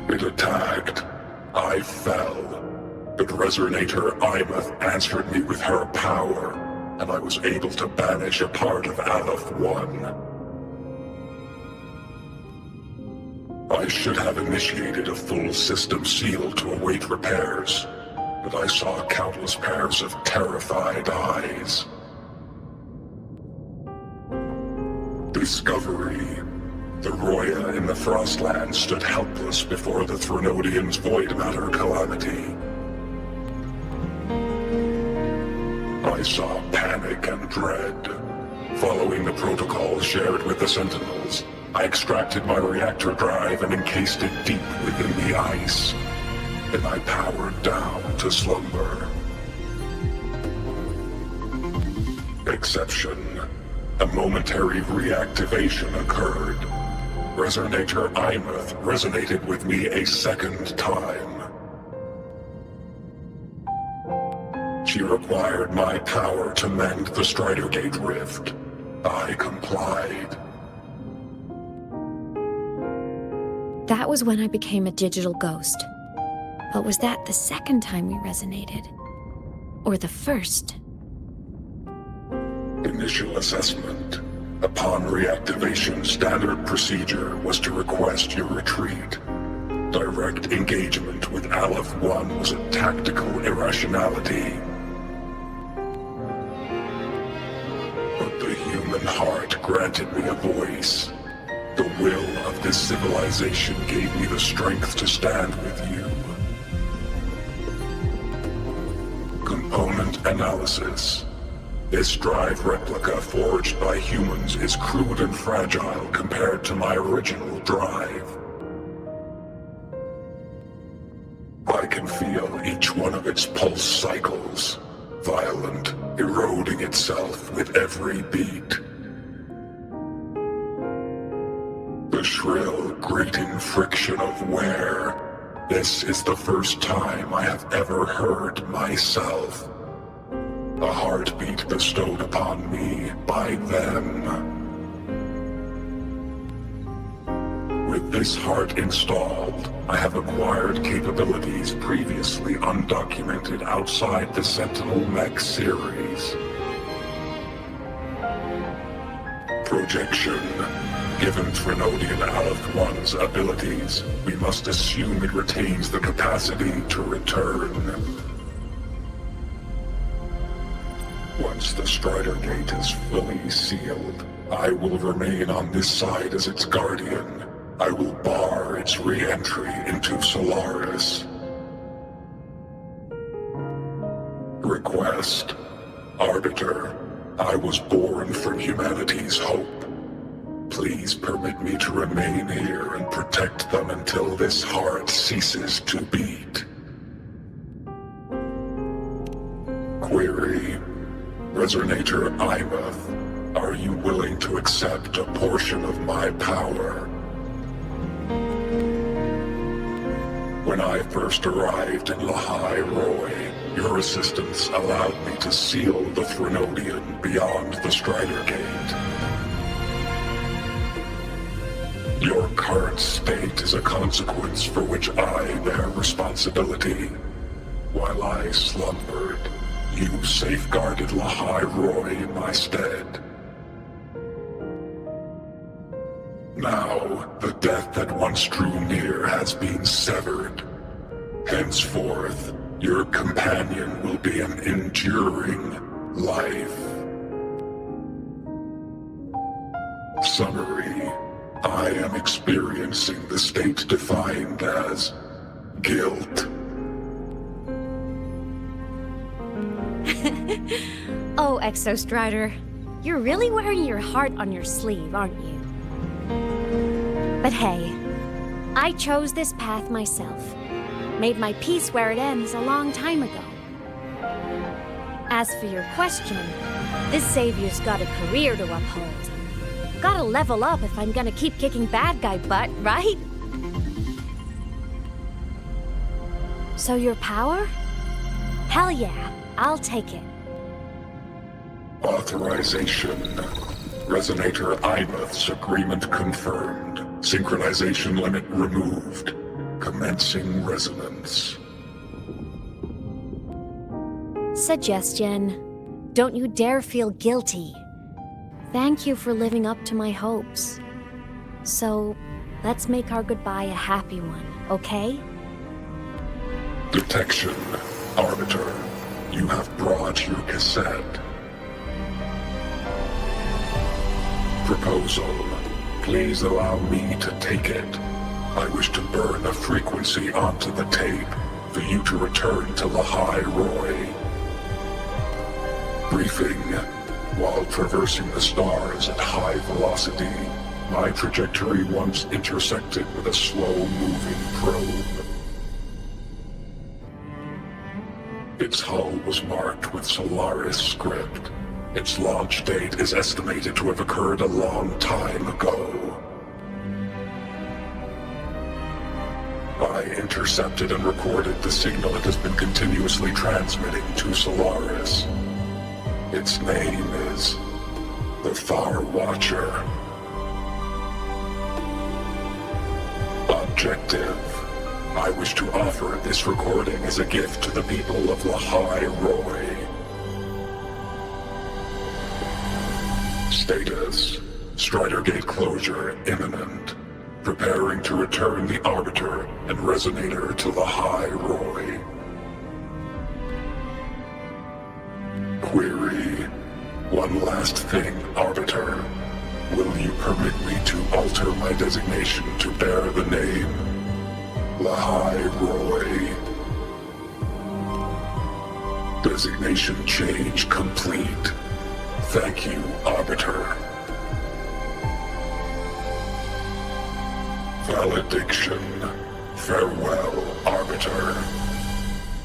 It attacked. I fell. But Resonator Imuth answered me with her power, and I was able to banish a part of Aleph-1. I should have initiated a full system seal to await repairs, but I saw countless pairs of terrified eyes. Discovery. The Roya in the Frostland stood helpless before the Threnodians' void matter calamity. I saw panic and dread. Following the protocols shared with the Sentinels, I extracted my reactor drive and encased it deep within the ice. Then I powered down to slumber. Exception. A momentary reactivation occurred. Resonator Imuth resonated with me a second time. She required my power to mend the Strider Gate rift. I complied. That was when I became a digital ghost. But was that the second time we resonated? Or the first? Initial assessment. Upon reactivation, standard procedure was to request your retreat. Direct engagement with Aleph-1 was a tactical irrationality. But the human heart granted me a voice. The will of this civilization gave me the strength to stand with you. Component analysis. This drive replica forged by humans is crude and fragile compared to my original drive. I can feel each one of its pulse cycles, violent, eroding itself with every beat. The shrill, grating friction of wear. This is the first time I have ever heard myself. A heartbeat bestowed upon me by them. With this heart installed, I have acquired capabilities previously undocumented outside the Sentinel Mech series. Projection. Given Threnodian Aleph-1's abilities, we must assume it retains the capacity to return. Once the Strider Gate is fully sealed, I will remain on this side as its guardian. I will bar its re-entry into Solaris. Request. Arbiter, I was born from humanity's hope. Please permit me to remain here and protect them until this heart ceases to beat. Query. Resonator Imuth, are you willing to accept a portion of my power? When I first arrived in Lahai Roy, your assistance allowed me to seal the Threnodian beyond the Strider Gate. Your current state is a consequence for which I bear responsibility. While I slumbered, you safeguarded Lahai Roy in my stead. Now, the death that once drew near has been severed. Henceforth, your companion will be an enduring life. Summary: I am experiencing the state defined as guilt. Oh, Exostrider, you're really wearing your heart on your sleeve, aren't you? But hey, I chose this path myself. Made my peace where it ends a long time ago. As for your question, this savior's got a career to uphold. Gotta level up if I'm gonna keep kicking bad guy butt, right? So your power? Hell yeah, I'll take it. Authorization. Resonator Imuth's agreement confirmed. Synchronization limit removed. Commencing resonance. Suggestion. Don't you dare feel guilty. Thank you for living up to my hopes. So, let's make our goodbye a happy one, okay? Detection. Arbiter, you have brought your cassette. Proposal. Please allow me to take it. I wish to burn a frequency onto the tape for you to return to Lahai Roy. Briefing. While traversing the stars at high velocity, my trajectory once intersected with a slow-moving probe. Its hull was marked with Solaris script. Its launch date is estimated to have occurred a long time ago. I intercepted and recorded the signal it has been continuously transmitting to Solaris. Its name is the Far Watcher. Objective. I wish to offer this recording as a gift to the people of Lahai Roy. Status. Strider Gate closure imminent. Preparing to return the Arbiter and Resonator to Lahai Roy. Query. One last thing, Arbiter. Will you permit me to alter my designation to bear the name Lahai Roy? Designation change complete. Thank you, Arbiter. Valediction. Farewell, Arbiter.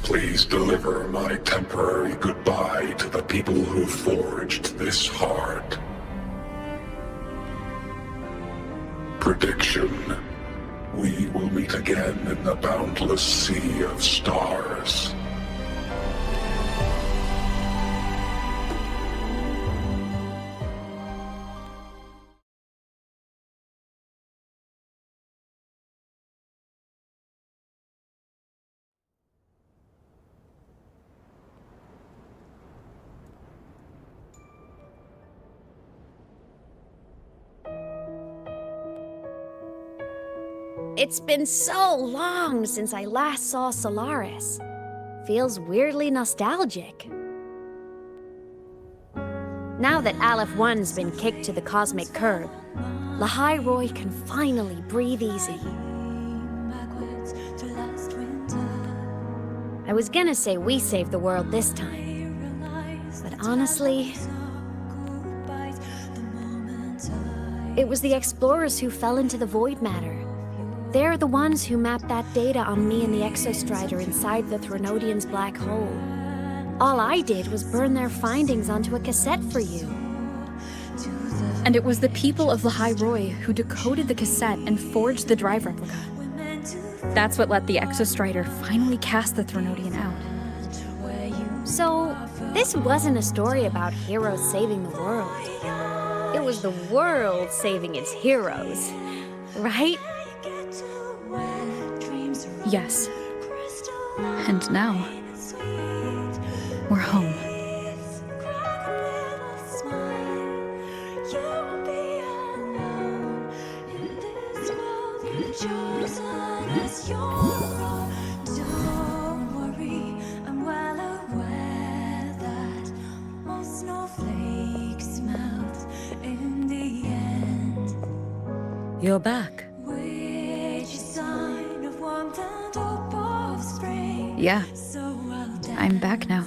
Please deliver my temporary goodbye to the people who forged this heart. Prediction. We will meet again in the boundless sea of stars. It's been so long since I last saw Solaris. Feels weirdly nostalgic. Now that Aleph 1's been kicked to the cosmic curb, Lahai Roy can finally breathe easy. I was gonna say we saved the world this time, but honestly, it was the explorers who fell into the void matter. They're the ones who mapped that data on me and the Exostrider inside the Threnodian's black hole. All I did was burn their findings onto a cassette for you. And it was the people of Lahai Roy who decoded the cassette and forged the drive replica. That's what let the Exostrider finally cast the Threnodian out. So, this wasn't a story about heroes saving the world. It was the world saving its heroes, right? Yes. And now, we're home. You're back. Yeah. I'm back now.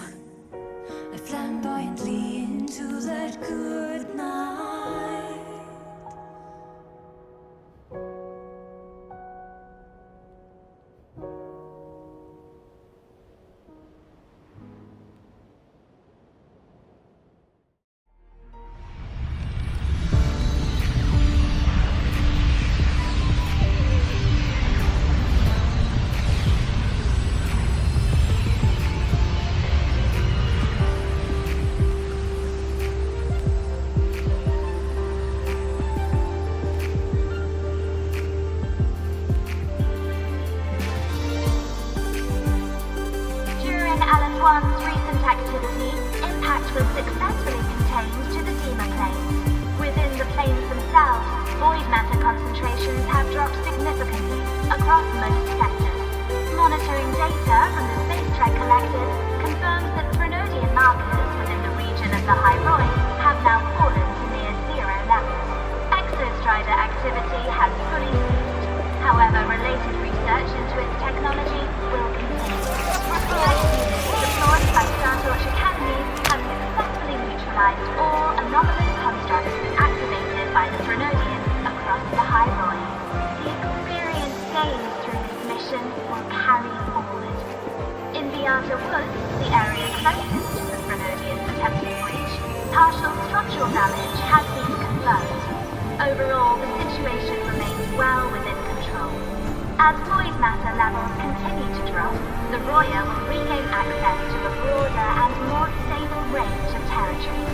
During LS1's recent activity, impact was successfully contained to the Dima planes. Within the planes themselves, void matter concentrations have dropped significantly across most sectors. Monitoring data from the Space Trek Collective confirms that Threnodian markers within the region of the Hyroi have now fallen to near zero levels. Exostrider activity has fully ceased. However, related research into its technology will continue. Deployed by Startorch Academy have successfully neutralized all anomalous constructs activated by the Threnodians across the Hyroi. The experience gained through this mission will carry forward. In the Outer Woods, the area closest to the Threnodians' attempted breach, partial structural damage has been confirmed. Overall, the situation remains well within control. As void matter levels continue to drop, the Roya will regain access to a broader and more stable range of territory.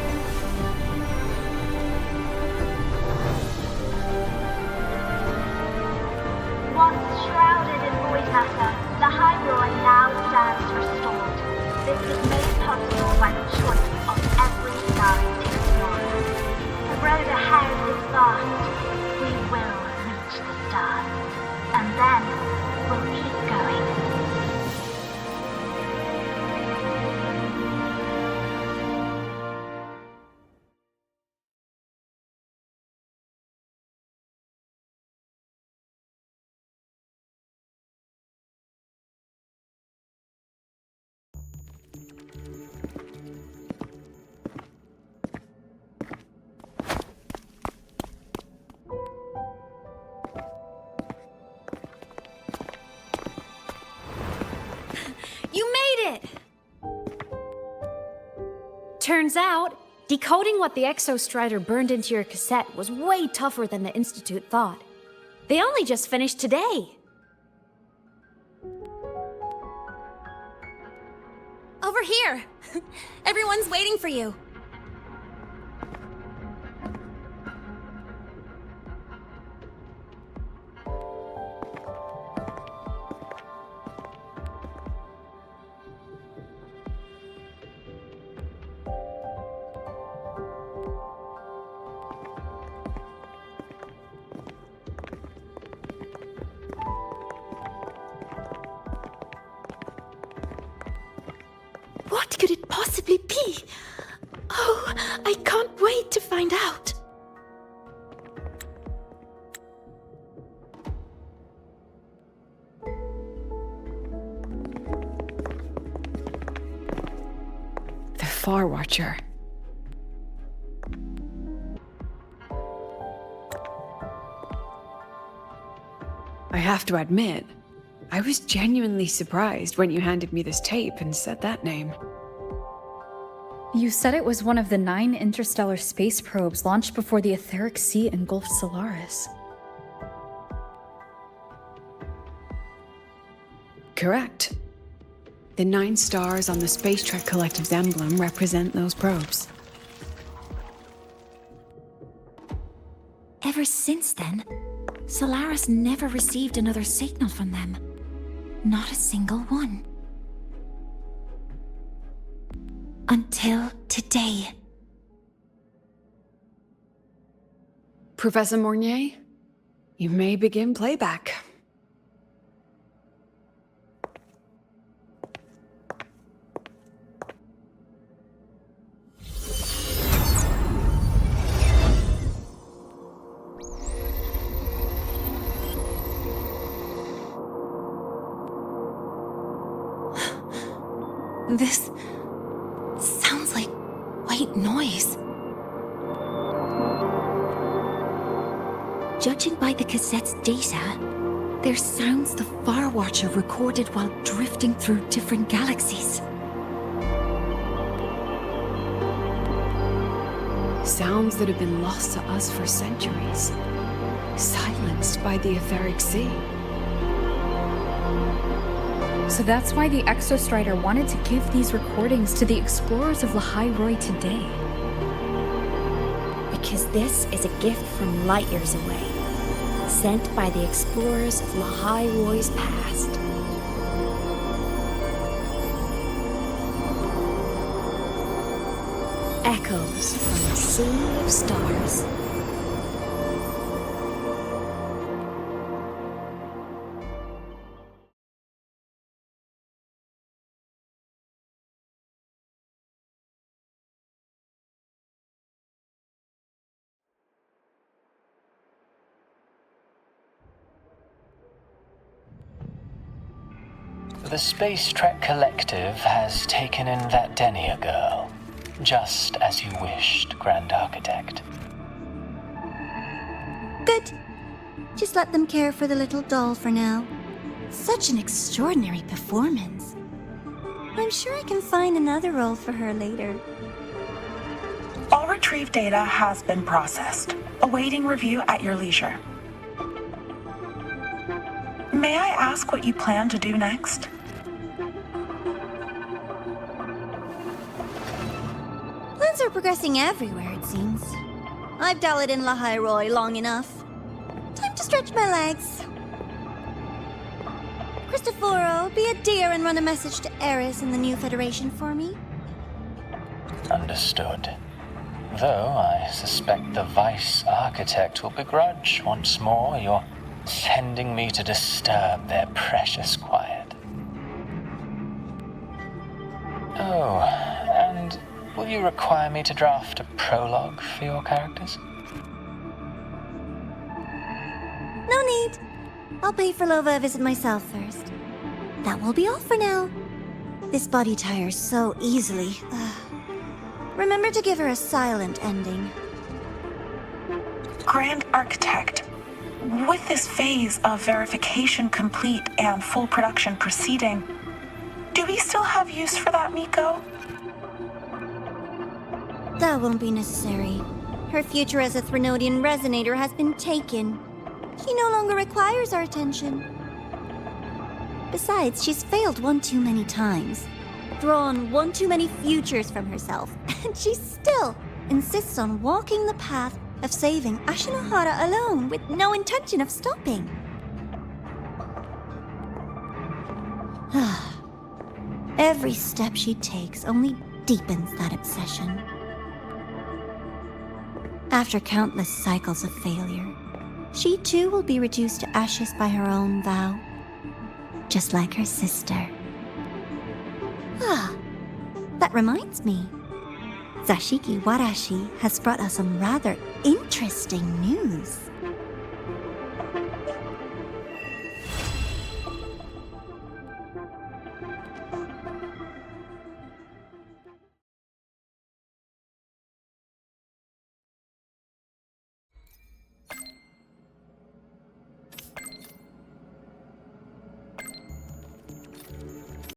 Once shrouded in void matter, the Hyroi now stands restored. This is made possible by the choice of every star's explorer. The road ahead is vast. We will reach the stars. And then we'll keep going. You made it! Turns out, decoding what the Exostrider burned into your cassette was way tougher than the Institute thought. They only just finished today. Over here! Everyone's waiting for you. What could it possibly be? Oh, I can't wait to find out. The Far Watcher. I have to admit, I was genuinely surprised when you handed me this tape and said that name. You said it was one of the 9 interstellar space probes launched before the etheric sea engulfed Solaris. Correct. The 9 stars on the Space Trek Collective's emblem represent those probes. Ever since then, Solaris never received another signal from them. Not a single one. Until today. Professor Mornier, you may begin playback. This sounds like white noise. Judging by the cassette's data, they're sounds the Far Watcher recorded while drifting through different galaxies. Sounds that have been lost to us for centuries. Silenced by the etheric sea. So that's why the Exostrider wanted to give these recordings to the explorers of Lahai-Roi today. Because this is a gift from light years away, sent by the explorers of Lahai-Roi's past. Echoes from a sea of stars. The Space Trek Collective has taken in that Denia girl, just as you wished, Grand Architect. Good. Just let them care for the little doll for now. Such an extraordinary performance. I'm sure I can find another role for her later. All retrieved data has been processed, awaiting review at your leisure. May I ask what you plan to do next? Plans are progressing everywhere, it seems. I've dallied in Lahai-Roi long enough. Time to stretch my legs. Cristoforo, be a dear and run a message to Eris in the new Federation for me. Understood. Though I suspect the Vice Architect will begrudge once more your sending me to disturb their precious quiet. Oh, and will you require me to draft a prologue for your characters? No need. I'll pay for Lova a visit myself first. That will be all for now. This body tires so easily. Remember to give her a silent ending. Grand Architect, with this phase of verification complete and full production proceeding, do we still have use for that Miko? That won't be necessary. Her future as a Threnodian resonator has been taken. She no longer requires our attention. Besides, she's failed one too many times, drawn one too many futures from herself, and she still insists on walking the path of saving Ashinahara alone with no intention of stopping. Every step she takes only deepens that obsession. After countless cycles of failure, she too will be reduced to ashes by her own vow, just like her sister. That reminds me. Zashiki Warashi has brought us some rather interesting news.